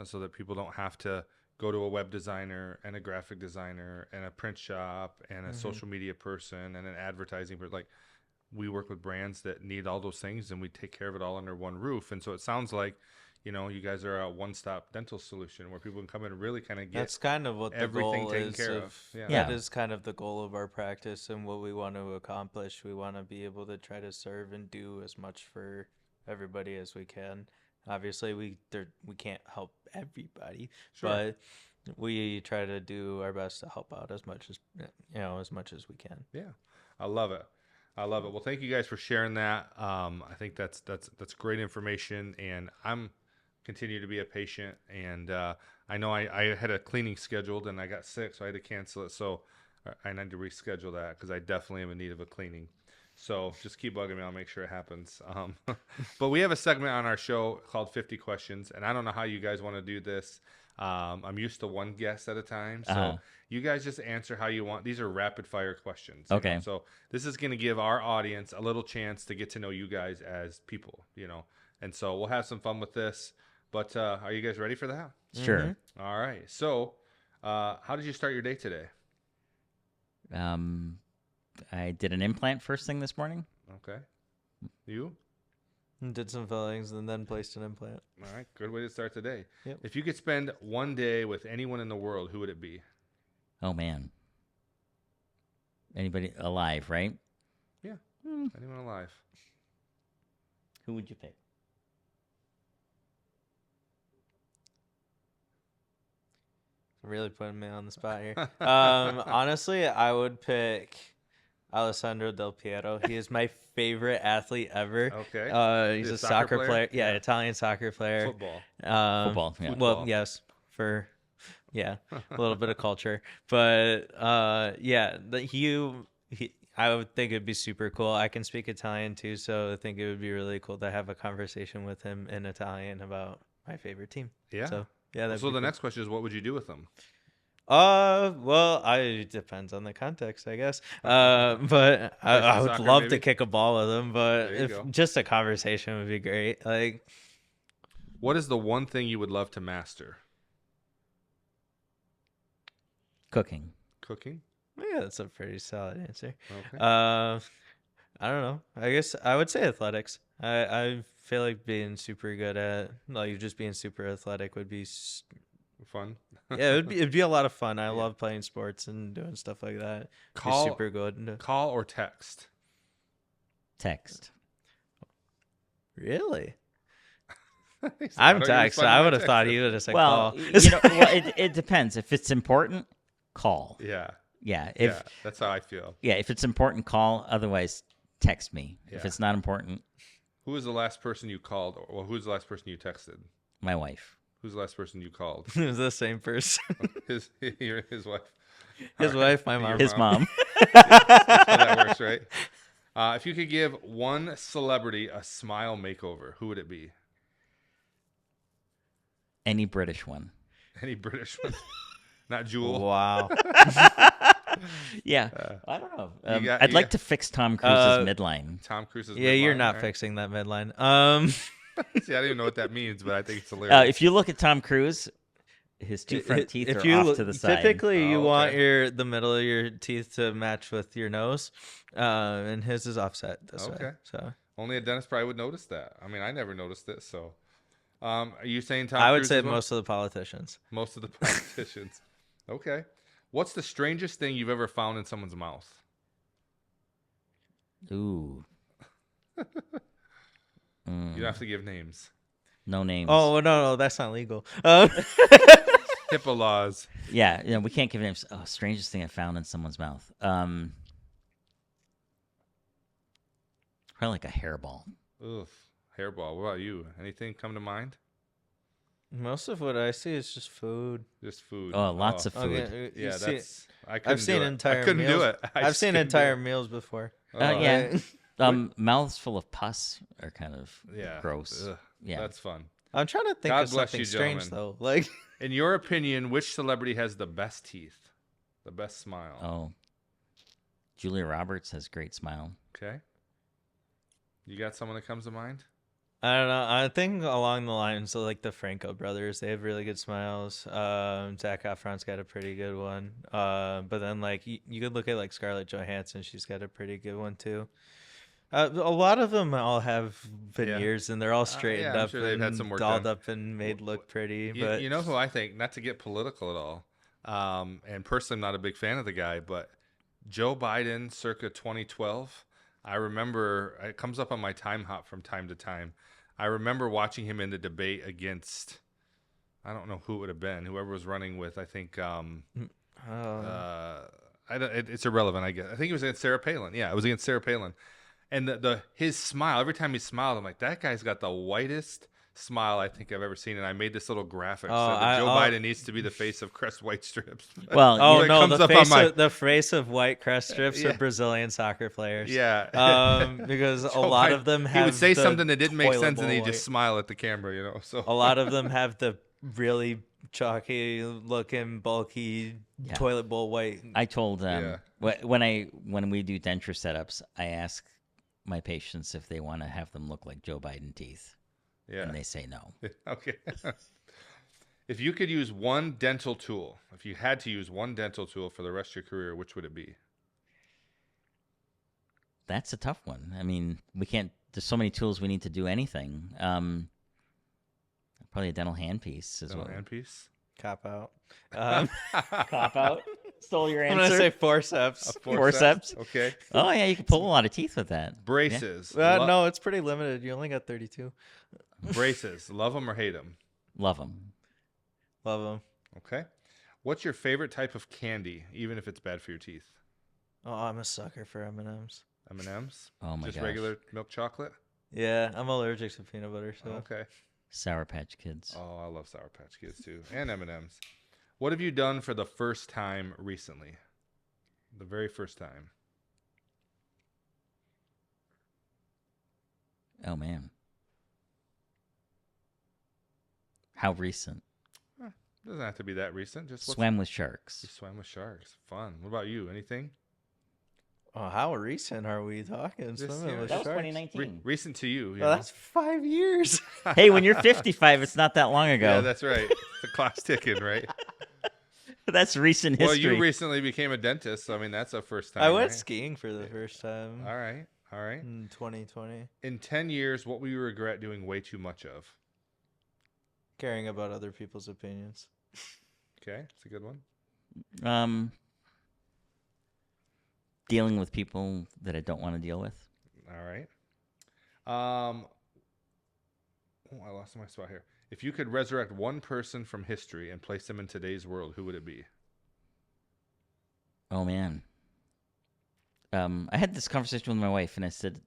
so that people don't have to go to a web designer and a graphic designer and a print shop and a social media person and an advertising person. Like, we work with brands that need all those things, and we take care of it all under one roof. And so it sounds like, you guys are a one-stop dental solution where people can come in and really kind of get That's kind of what the everything goal taken is. care of. Yeah. That is kind of the goal of our practice and what we want to accomplish. We want to be able to try to serve and do as much for everybody as we can. Obviously, we can't help everybody, Sure. but we try to do our best to help out as much as we can. Yeah. I love it. Well, thank you guys for sharing that. I think that's great information, and I'm continue to be a patient, and I know I had a cleaning scheduled and I got sick, so I had to cancel it. So I need to reschedule that because I definitely am in need of a cleaning. So just keep bugging me. I'll make sure it happens. But we have a segment on our show called 50 Questions, and I don't know how you guys want to do this. I'm used to one guest at a time, so you guys just answer how you want. These are rapid fire questions. Okay. So this is going to give our audience a little chance to get to know you guys as people, and so we'll have some fun with this. But are you guys ready for that? Sure. Mm-hmm. All right. So how did you start your day today? I did an implant first thing this morning. Okay. You? Did some fillings and then placed an implant. All right. Good way to start the day. Yep. If you could spend one day with anyone in the world, who would it be? Oh, man. Anybody alive, right? Yeah. Anyone alive. Who would you pick? Really putting me on the spot here. Honestly, I would pick Alessandro Del Piero. He is my favorite athlete ever. Okay. He's He's a a soccer soccer player? player. Yeah, Yeah. Italian soccer player. Football. Football. Yeah. Well, yes, for a little bit of culture, but I would think it'd be super cool. I can speak Italian too, so I think it would be really cool to have a conversation with him in Italian about my favorite team. Yeah. So yeah, that'd So be the cool. next question is, what would you do with them? Well, it depends on the context, I guess. But I would soccer, love maybe? to kick a ball with him. But There you if go. just a conversation would be great. Like, What is the one thing you would love to master? Cooking. Cooking. yeah, that's a pretty solid answer. Okay. I don't know. I guess I would say athletics. I feel like being super good at just being super athletic would be Fun. yeah, it'd be a lot of fun. I love playing sports and doing stuff like that. Be super good. Call or text? Text. Really? He said, I'm "Why don't you text. respond to I my would have text thought then?" he would have said Well, call. it depends. If it's important, call. Yeah. Yeah. Yeah. That's how I feel. If it's important, call. Otherwise, text me. If Yeah. it's not important, Who was the last person you called? Or who's the last person you texted? my wife. Who's the last person you called? It was the same person. His wife. His All right. wife, my Your mom. His mom. That's how that works, right? If you could give one celebrity a smile makeover, who would it be? Any British one. Any British one? Not Jewel. Wow. Yeah. I don't know. got- I'd you like got- to fix Tom Cruise's midline. Tom Cruise's Yeah, you're midline, not right? fixing that midline. See, I don't even know what that means, but I think it's hilarious. If you look at Tom Cruise, his two front teeth are off to the side. Typically, you Oh, want okay. the middle of your teeth to match with your nose, and his is offset this way. Okay. So Only a dentist probably would notice that. I mean, I never noticed it. So, are you saying Tom I would Cruise say as well? most of the politicians. Most of the politicians. Okay. What's the strangest thing you've ever found in someone's mouth? Ooh. You don't have to give names. No names. Oh no, that's not legal. HIPAA laws. Yeah, we can't give names. Oh, strangest thing I found in someone's mouth. Probably like a hairball. Oof. Hairball. What about you? Anything come to mind? Most of what I see is just food. Just food. Oh, lots of food. Okay, Yeah, you see- that's. I couldn't I've seen do it. entire. I couldn't meals. do it. I I've just seen couldn't do entire it. meals before. Yeah. Mouths full of pus are kind of Yeah. gross. Ugh, Yeah. That's fun. I'm trying to think God of bless something you, strange gentlemen. though. Like, In your opinion, which celebrity has the best teeth? The best smile? Oh. Julia Roberts has great smile. Okay. You got someone that comes to mind? I don't know. I think along the lines of like the Franco brothers, they have really good smiles. Zac Efron's got a pretty good one. But then like you could look at like Scarlett Johansson, she's got a pretty good one too. A lot of them all have veneers and they're all straightened I'm up sure they've and had some work dolled done. up and made look pretty. You, But you know who I think, not to get political at all, and personally I'm not a big fan of the guy, but Joe Biden circa 2012, I remember, it comes up on my time hop from time to time. I remember watching him in the debate against, I don't know who it would have been, whoever was running with, I think, it's irrelevant, I guess. I think it was against Sarah Palin. Yeah, it was against Sarah Palin. And his smile, every time he smiled, I'm like, that guy's got the whitest smile I think I've ever seen. And I made this little graphic. So that Joe Biden needs to be the face of Crest White Strips. Well, oh It no, comes the up on face my- of, the face of white crest strips Yeah. are Brazilian soccer players. Yeah. Because a Joe lot Biden, of them he have would say the something that didn't make sense and toilet he'd bowl just smile at the camera, So a lot of them have the really chalky looking bulky Yeah. toilet bowl white. I told Yeah. when we do denture setups, I ask my patients if they want to have them look like Joe Biden teeth, yeah. and they say no. Okay. If you could use one dental tool, if you had to use one dental tool for the rest of your career, which would it be? That's a tough one. I mean, we can't. There's so many tools we need to do anything. Probably a dental handpiece as Dental well. handpiece? Cop out. Cop out. Stole your I'm answer. gonna say forceps. Forceps? Okay. Oh yeah, you can pull a lot of teeth with that. Braces. No, it's pretty limited. You only got 32. Braces. Love them or hate them? Love them. Love them. Okay. What's your favorite type of candy, even if it's bad for your teeth? Oh, I'm a sucker for M&Ms. M&Ms? Oh my Just gosh. regular milk chocolate? Yeah, I'm allergic to peanut butter, so. Okay. Sour Patch Kids. Oh, I love Sour Patch Kids too, and M&Ms. What have you done for the first time recently? The very first time. Oh man. How recent? Doesn't have to be that recent. Just Swam with You sharks. swam with sharks. Fun. What about you? Anything? Oh, how recent are we talking? This Swimming year. with That was sharks? 2019. Recent to you? Oh, that's 5 years. Hey, when you're 55, it's not that long ago. Yeah, that's right. The clock's ticking, right? That's recent Well, history. you recently became a dentist, so I mean that's a first time. I went right? skiing for the first time All right, all right. in 2020. In 10 years, what will you regret doing way too much of? Caring about other people's opinions. Okay, that's a good one. Dealing with people that I don't want to deal with. All right. Oh, I lost my spot here. If you could resurrect one person from history and place them in today's world, who would it be? Oh man. I had this conversation with my wife, and I said,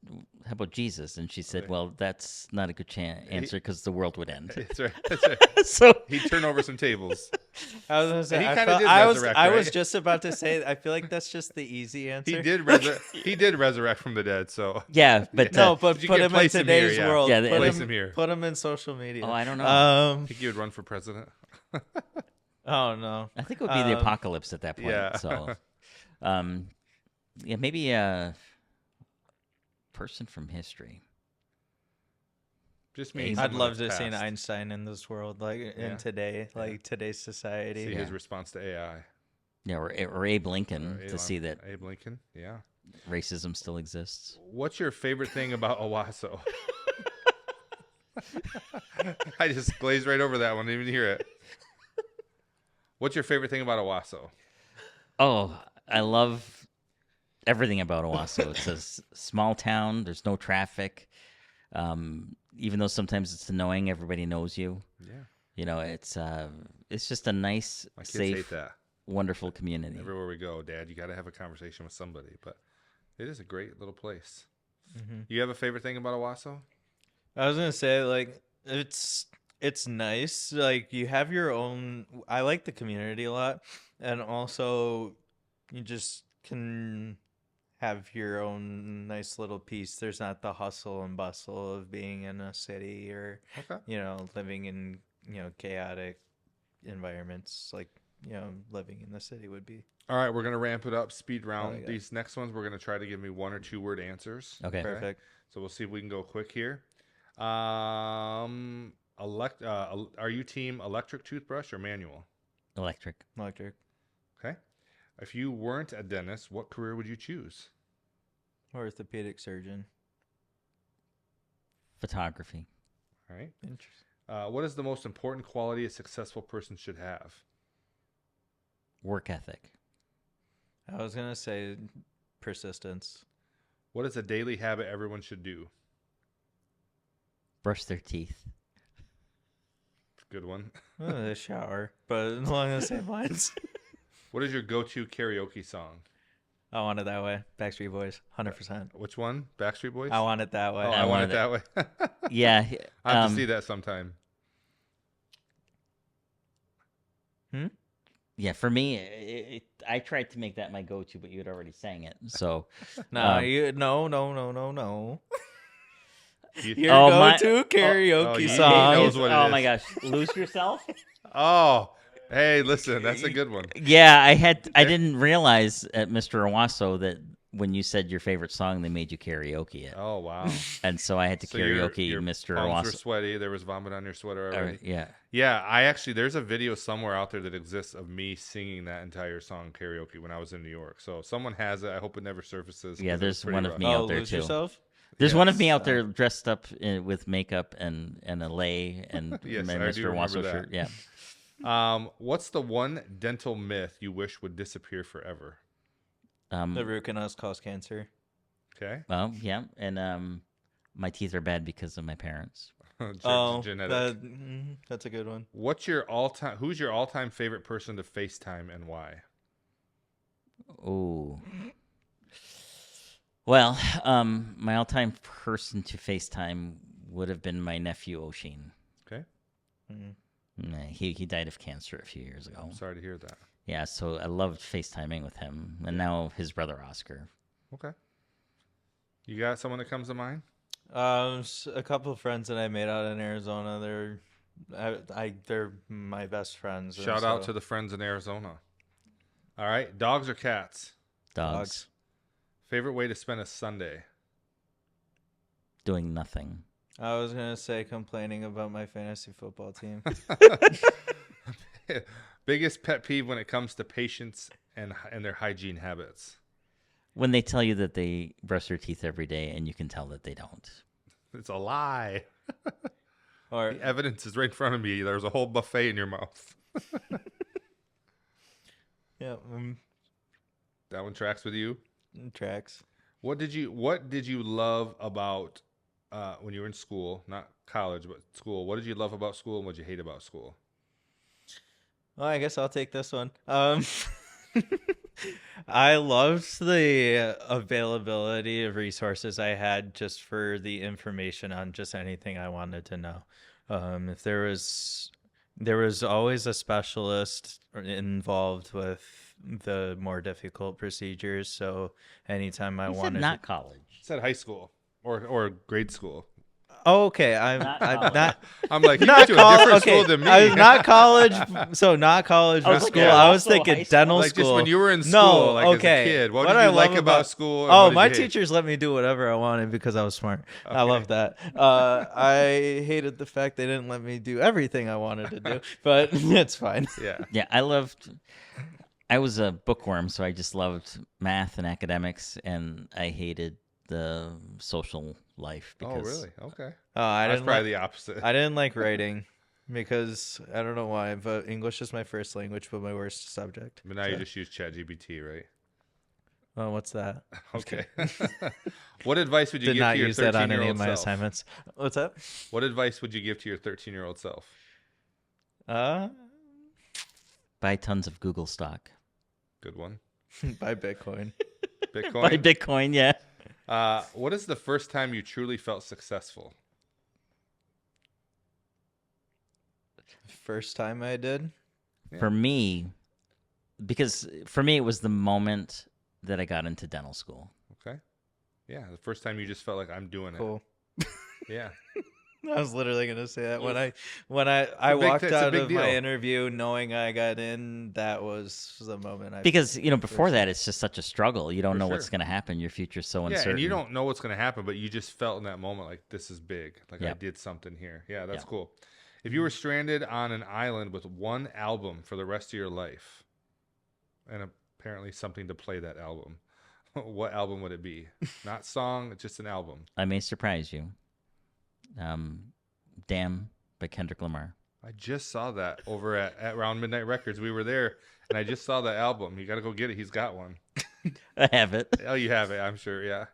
"How about Jesus?" And she said, Okay. "Well, that's not a good answer because the world would end." That's right. That's right. So He'd turn over some tables. I was gonna say, He I, kinda felt- did I was resurrect, I was right? just about to say. I feel like that's just the easy answer. He did resurrect from the dead. So yeah, but No, but But you put can him in place him here, today's yeah. world. Yeah, put place him here. Put him in social media. oh, I don't know. I think he would run for president. Oh no. I think it would be the apocalypse at that point. yeah. So, yeah, maybe a person from history. Just me. I'd love to see an Einstein in this world, like Yeah. in today, like today's society. See Yeah. his response to AI. Yeah, or Abe Lincoln to see that Abe Lincoln. Yeah. racism still exists. What's your favorite thing about Owosso? I just glazed right over that one. Didn't even hear it. What's your favorite thing about Owosso? Oh, I love everything about Owosso. It's a small town. There's no traffic. Even though sometimes it's annoying, everybody knows you. Yeah. You know, it's just a nice, My kids safe, hate that. wonderful community. Everywhere we go, Dad, you got to have a conversation with somebody. But it is a great little place. You have a favorite thing about Owosso? I was gonna say, like, it's nice. Like, you have your own. I like the community a lot, and also you just can have your own nice little piece. There's not the hustle and bustle of being in a city or Okay. living in chaotic environments like living in the city would be. All right, we're going to ramp it up, speed round. yeah. These next ones, we're going to try to give me 1 or 2 word answers. Okay. Perfect. So we'll see if we can go quick here. Are you team electric toothbrush or manual? Electric. Electric. Okay. If you weren't a dentist, what career would you choose? Orthopedic surgeon. Photography. All right. Interesting. What is the most important quality a successful person should have? Work ethic. I was gonna say persistence. What is a daily habit everyone should do? Brush their teeth. Good one. The shower, but along the same lines. What is your go-to karaoke song? I want it that way. Backstreet Boys, 100%. Which one? Backstreet Boys? I want it that way. Oh, I want it that way. Yeah. I have to see that sometime. Yeah, for me, I tried to make that my go-to, but you had already sang it. So No, Um, no. You- Your Oh, my- go-to karaoke he song. knows what it oh is. my gosh, Lose Yourself. Oh, hey, listen, that's a good one. Yeah, I didn't realize at Mr. Owosso that when you said your favorite song, they made you karaoke it, Oh, wow. and so I had to So karaoke your Mr. palms were Owosso. sweaty. There was vomit on your sweater already. Yeah. Yeah, there's a video somewhere out there that exists of me singing that entire song karaoke when I was in New York. So if someone has it, I hope it never surfaces. 'cause Yeah, it was there's pretty one of rough. me out there Lose too. Yourself? There's one of me Yes. out there dressed up with makeup and a lay and Yes, my I do Mr. remember Owosso that. shirt. Yeah. What's the one dental myth you wish would disappear forever? The root canals cause cancer. Okay. Well, yeah, and my teeth are bad because of my parents. Genetic. That's a good one. Who's your all-time favorite person to FaceTime and why? Oh, Well, my all-time person to FaceTime would have been my nephew Oshin. Okay. He died of cancer a few years ago. I'm sorry to hear that. Yeah, so I loved FaceTiming with him, and now his brother Oscar. Okay. You got someone that comes to mind? A couple of friends that I made out in Arizona. They're my best friends. and Shout out so- to the friends in Arizona. All right. Dogs or cats? Dogs. Favorite way to spend a Sunday? Doing nothing. I was gonna say complaining about my fantasy football team. Biggest pet peeve when it comes to patients and their hygiene habits? When they tell you that they brush their teeth every day and you can tell that they don't. It's a lie. Or The evidence is right in front of me. There's a whole buffet in your mouth. yeah, That one tracks with you. tracks. What did you love about when you were in school, not college, but school? What did you love about school and what did you hate about school? Well, I guess I'll take this one. I loved the availability of resources I had just for the information on just anything I wanted to know. If there was always a specialist in-involved with the more difficult procedures. So anytime I You said wanted not college. It said high school or grade school. Oh, okay. I'm college. not I'm like, you not went to a college. different Okay, school than me. I was not college. So not college, I but was like, school. yeah, I was also thinking high school. dental Like school. just when you were in school, No, like okay. as a kid. What What did I you like love about about- school? and Oh, what did my you hate? teachers let me do whatever I wanted because I was smart. I Okay. love that. I hated the fact they didn't let me do everything I wanted to do, but it's fine. Yeah. Yeah, I was a bookworm, so I just loved math and academics, and I hated the social life. Oh, Because really? Okay. Oh, I That's didn't probably like, the opposite. I didn't like writing because I don't know why, but English is my first language, but my worst subject. But now you So- just use ChatGPT, right? Oh, what's that? Okay. What advice would you Did give not to your use that on any 13-year-old of my self? assignments. What's that? What advice would you give to your 13-year-old self? buy tons of Google stock. Good one. Buy Bitcoin. Bitcoin. Buy Bitcoin, yeah. What is the first time you truly felt successful? First time I did. Yeah. For me, because for me, it was the moment that I got into dental school. Okay. Yeah, the first time you just felt like I'm doing Cool. it. Yeah. I was literally gonna say that when I a big- walked it's a out big of my deal. interview knowing I got in. That was the moment I Because, before First- that, it's just such a struggle. You don't For know what's sure. going to happen. Your future's so Yeah, uncertain. and you don't know what's going to happen, but you just felt in that moment like this is big. Like I Yep. did something here. Yeah, that's Yep. cool. If you were stranded on an island with one album for the rest of your life, and apparently something to play that album, what album would it be? Not song, just an album. I may surprise you. Damn by Kendrick Lamar. I just saw that over at Round Midnight Records. We were there, and I just saw the album. You got to go get it. He's got one. I have it. Oh, you have it, I'm sure. Yeah.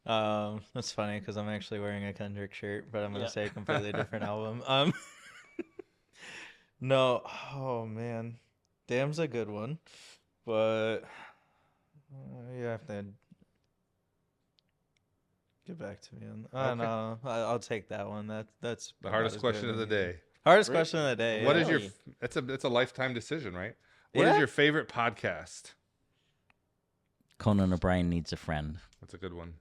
That's funny because I'm actually wearing a Kendrick shirt, but I'm gonna say a completely different album. No, oh man, Damn's a good one, but you have to get back to me on. Okay. No, I'll take that one. That's The about hardest as question good of the as it day. gets. Hardest Really? question of the day. What yeah. is your? Really? It's a lifetime decision, right? What is Yeah. your favorite podcast? Conan O'Brien Needs a Friend. That's a good one.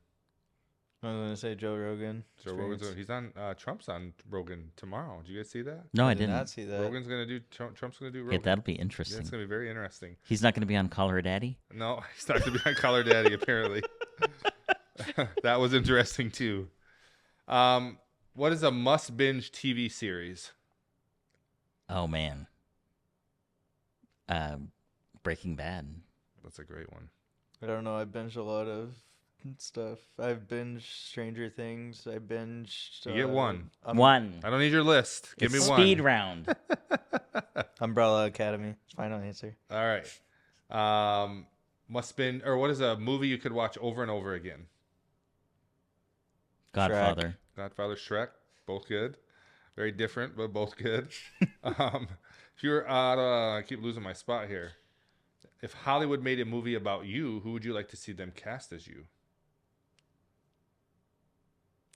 I was gonna say Joe Rogan. Joe Rogan's Experience. he's on Trump's on Rogan tomorrow. Did you guys see that? No, I did didn't. not see that. Rogan's gonna do Trump's gonna do Yeah, Rogan. that'll be Yeah, interesting. it's gonna be very interesting. He's not going to be on Call Her Daddy? No, he's not gonna be on Collar Daddy apparently. That was interesting too. What is a must binge TV series? Oh, man. Breaking Bad. That's a great one. I don't know. I binged a lot of stuff. I've binged Stranger Things. I binged. You get one. One. I don't need your list. Give It's me speed one. round. Umbrella Academy. Final answer. All right. Must binge or what is a movie you could watch over and over again? Godfather. Godfather, Shrek, both good. Very different, but both good. If you're I keep losing my spot here. If Hollywood made a movie about you, who would you like to see them cast as you?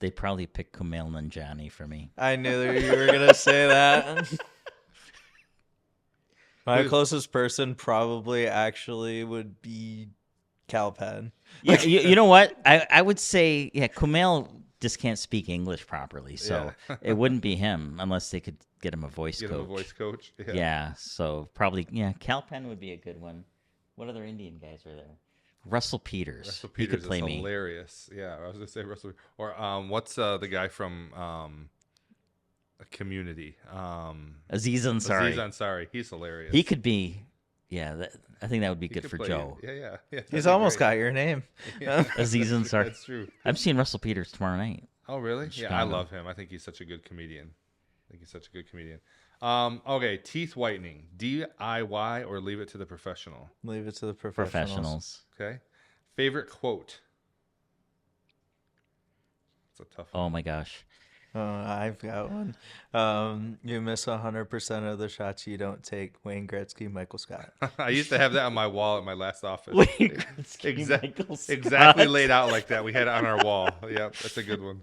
They probably picked Kumail Nanjiani for me. I knew that you were gonna say that. My closest person probably actually would be Cal Penn. Yeah, you know what? I would say, Kumail just can't speak English properly, so it wouldn't be him unless they could get him a voice coach. Get him a voice coach. Yeah, so probably, Cal Penn would be a good one. What other Indian guys are there? Russell Peters. Russell He Peters could play is me. hilarious. Yeah, I was gonna say Russell. Or what's the guy from Community? Aziz Ansari. Aziz Ansari. He's hilarious. He could be. Yeah, I think that would be He good could for play Joe. it. Yeah. He's that'd be almost great. got your name. Yeah, Aziz Ansari. That's true. I'm seeing Russell Peters tomorrow night. Oh, really? Yeah, I Chicago. love him. I think he's such a good comedian. Okay, teeth whitening, DIY or leave it to the professional? Leave it to the Professionals. Okay. Favorite quote? It's a tough one. Um, Oh my gosh. I've got one. You miss 100% of the shots you don't take. Wayne Gretzky, Michael Scott. I used to have that on my wall at my last office. Wayne Gretzky, Michael Scott. Exactly laid out like that. We had it on our wall. Yep, that's a good one.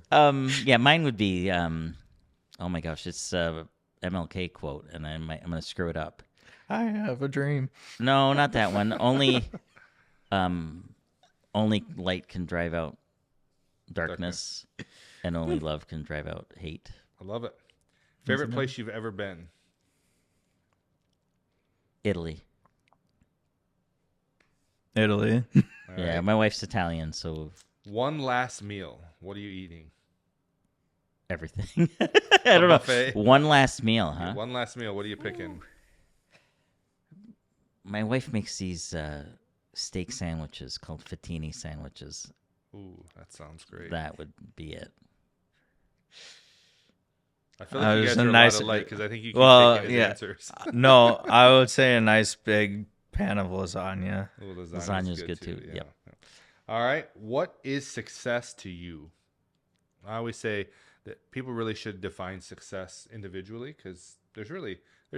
Yeah, mine would be. Oh my gosh, it's MLK quote, and I'm gonna screw it up. I have a dream. No, not that one. Only light can drive out darkness, and only love can drive out hate. I love it. Favorite place you've ever been? Italy. Italy. All Yeah, right. my wife's Italian, so One last meal. What are you eating? everything. I don't know. buffet? One last meal, huh? One last meal. What are you picking? My wife makes these steak sandwiches called fettuccine sandwiches. Ooh, that sounds great. That would be it. I feel like you There's guys a are nice- a lot alike because I think you keep Well, taking his yeah. answers. No, I would say a nice big pan of lasagna. Ooh, Lasagna's good too, Yeah. yep. Yeah. All right. What is success to you? I always say that people really should define success individually because there's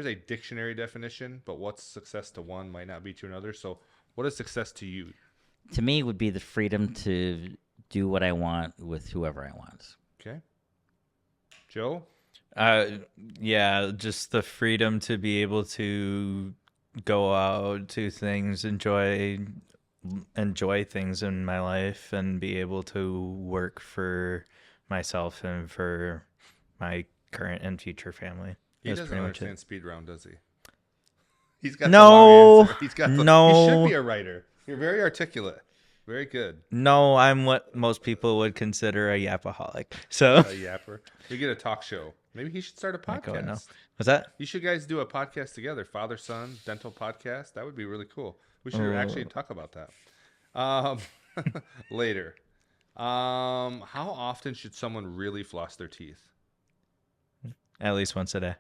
a dictionary definition, but what's success to one might not be to another. So what is success to you? To me, it would be the freedom to do what I want with whoever I want. Okay. Joe? Yeah, just the freedom to be able to go out to things, enjoy things in my life, and be able to work for myself and for my current and future family. He That's doesn't pretty much understand it. speed round, does he? He's got No. the long answer. He's got the, No. He should be a writer. You're very articulate. Very good. No, I'm what most people would consider a yapaholic. So A yapper. We get a talk show. Maybe he should start a Go ahead now. podcast. was that? You should guys do a podcast together, father-son dental podcast. That would be really cool. We should actually talk about that later. How often should someone really floss their teeth? At least once a day.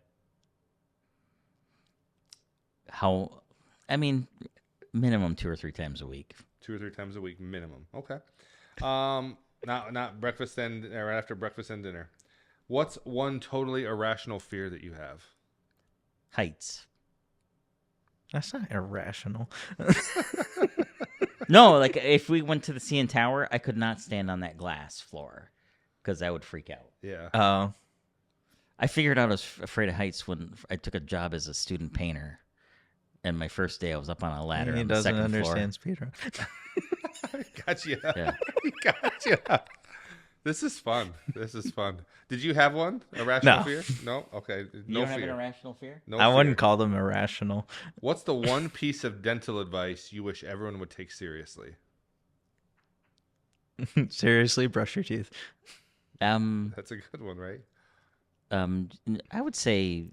Minimum 2 or 3 times a week. 2 or 3 times a week minimum. Okay. Not breakfast and or after breakfast and dinner. What's one totally irrational fear that you have? Heights. That's not irrational. No, like if we went to the CN Tower, I could not stand on that glass floor because I would freak out. Yeah. Oh, I figured out I was afraid of heights when I took a job as a student painter. And my first day, I was up on a ladder he on the doesn't second understand speedrun. Gotcha. Yeah. Gotcha. This is fun. Did you have one? Irrational No. fear? No? Okay. You No don't have an fear. irrational fear? No I fear. wouldn't call them irrational. What's the one piece of dental advice you wish everyone would take seriously? Seriously, brush your teeth. That's a good one, right? I would say,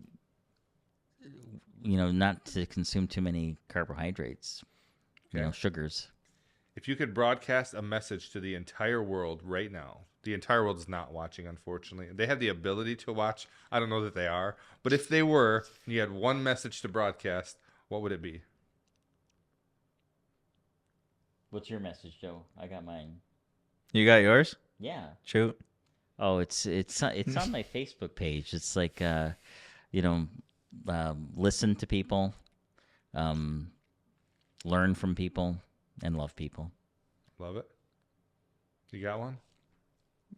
not to consume too many carbohydrates, Okay. sugars. If you could broadcast a message to the entire world right now, the entire world is not watching, unfortunately. They have the ability to watch. I don't know that they are. But if they were, and you had one message to broadcast, what would it be? What's your message, Joe? I got mine. You got yours? Yeah. Shoot. Oh, it's on my Facebook page. It's like, listen to people, learn from people, and love people. Love it. You got one?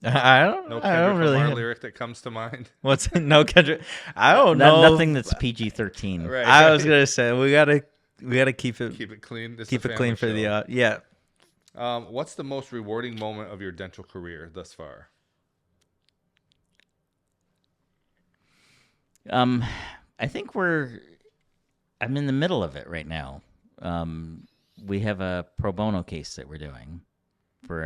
I No don't Kendrick really. Lamar lyric that comes to mind. What's no Kendrick? I don't know. Nothing that's PG-13. Right. I was gonna say we gotta keep it Keep it clean. This is keep a it clean for family the show. yeah. What's the most rewarding moment of your dental career thus far? I think I'm in the middle of it right now. We have a pro bono case that we're doing for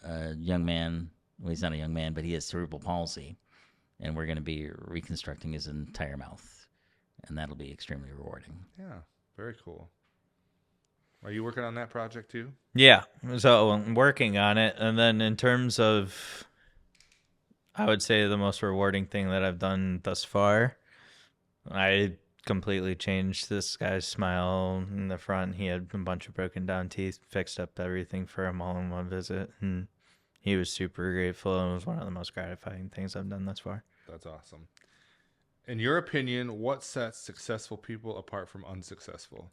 a young man. Well, he's not a young man, but he has cerebral palsy, and we're going to be reconstructing his entire mouth, and that'll be extremely rewarding. Yeah, very cool. Are you working on that project too? Yeah. So I'm working on it, and then in terms of, I would say the most rewarding thing that I've done thus far, I completely changed this guy's smile in the front. He had a bunch of broken down teeth, fixed up everything for him all in one visit, and he was super grateful, and it was one of the most gratifying things I've done thus far. That's awesome. In your opinion, what sets successful people apart from unsuccessful?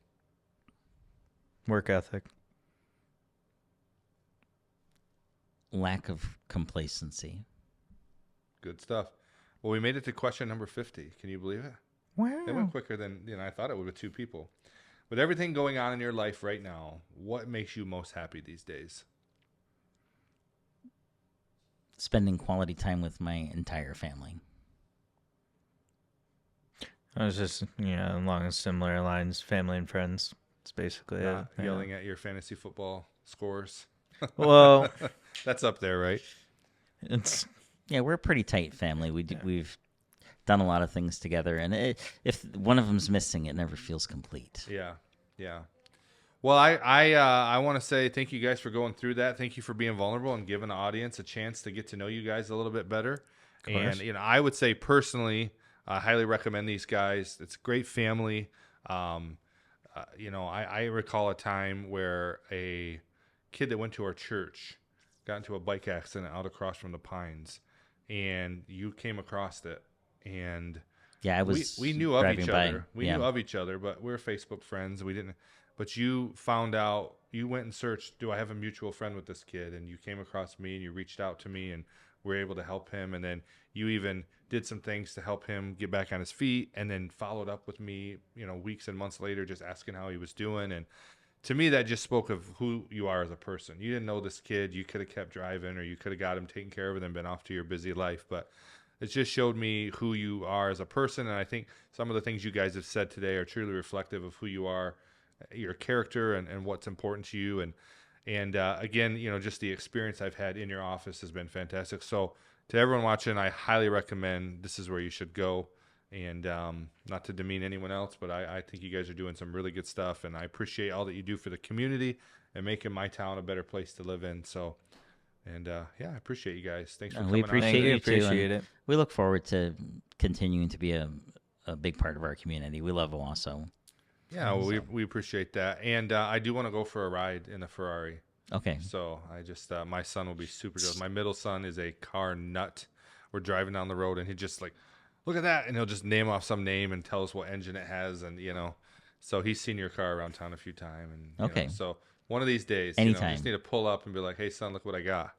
Work ethic. Lack of complacency. Good stuff. Well, we made it to question number 50. Can you believe it? It went quicker than I thought it would with 2 people. With everything going on in your life right now, what makes you most happy these days? Spending quality time with my entire family. I was just, along similar lines, family and friends. It's basically Not it. yelling at your fantasy football scores. Well, That's up there, right? it's Yeah, we're a pretty tight family. We've done a lot of things together, and if one of them's missing, it never feels complete. Yeah, yeah. Well, I want to say thank you guys for going through that. Thank you for being vulnerable and giving the audience a chance to get to know you guys a little bit better. And I would say personally, I highly recommend these guys. It's a great family. I recall a time where a kid that went to our church got into a bike accident out across from the Pines, and you came across it, and Yeah, I was. we knew of driving each by. other. We Yeah. knew of each other, but we were Facebook friends. We didn't. But you found out. You went and searched. Do I have a mutual friend with this kid? And you came across me, and you reached out to me, and were able to help him. And then you even did some things to help him get back on his feet, and then followed up with me, weeks and months later, just asking how he was doing. And to me, that just spoke of who you are as a person. You didn't know this kid. You could have kept driving, or you could have got him taken care of and then been off to your busy life. But it just showed me who you are as a person. And I think some of the things you guys have said today are truly reflective of who you are, your character, and what's important to you. And again, just the experience I've had in your office has been fantastic. So to everyone watching, I highly recommend this is where you should go. And not to demean anyone else, but I think you guys are doing some really good stuff. And I appreciate all that you do for the community and making my town a better place to live in. So, and I appreciate you guys. Thanks for coming We on. appreciate you too. appreciate and it. We look forward to continuing to be a big part of our community. We love Owosso. Yeah, well, we appreciate that. And I do want to go for a ride in the Ferrari. Okay. So I just, my son will be super jealous. My middle son is a car nut. We're driving down the road and he just like, look at that. And he'll just name off some name and tell us what engine it has. And, so he's seen your car around town a few times. And, Okay. So one of these days, Anytime. you just need to pull up and be like, hey, son, look what I got.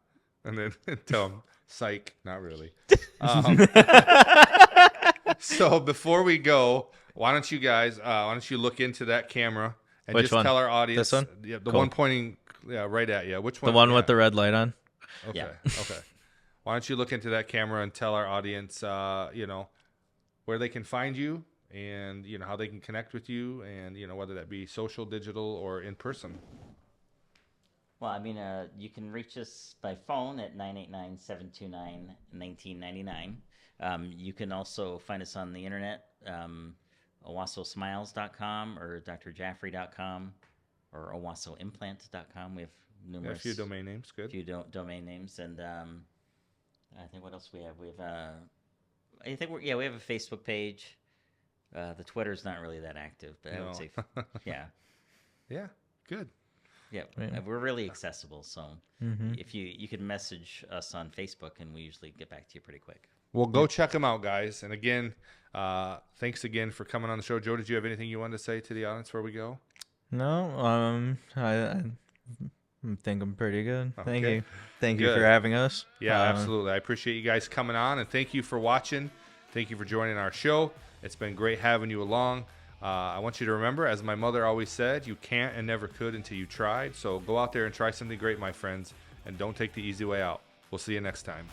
And then tell him, psych, not really. So before we go, why don't you look into that camera and Which just one? tell our audience. This one? Yeah, the Cool. one pointing right at you. Which one? The one Yeah. with the red light on. Okay. Yeah. Okay. Why don't you look into that camera and tell our audience, where they can find you and, how they can connect with you and, whether that be social, digital, or in person. Well, I mean, you can reach us by phone at 989-729-1999. You can also find us on the internet, owossosmiles.com or drjafri.com or owossoimplant.com. We have numerous. A few domain names. Good. Domain names, and I think what else we have? We have we have a Facebook page. The Twitter's not really that active, but I would say, yeah, Yeah. Good. yeah, Yeah. we're really accessible. So Mm-hmm. if you could message us on Facebook, and we usually get back to you pretty quick. Well, go check them out, guys. And again, thanks again for coming on the show. Joe, did you have anything you wanted to say to the audience before we go? No, I think I'm pretty good. Thank Okay. you. Thank you Good. for having us. Yeah, absolutely. I appreciate you guys coming on, and thank you for watching. Thank you for joining our show. It's been great having you along. I want you to remember, as my mother always said, you can't and never could until you tried. So go out there and try something great, my friends, and don't take the easy way out. We'll see you next time.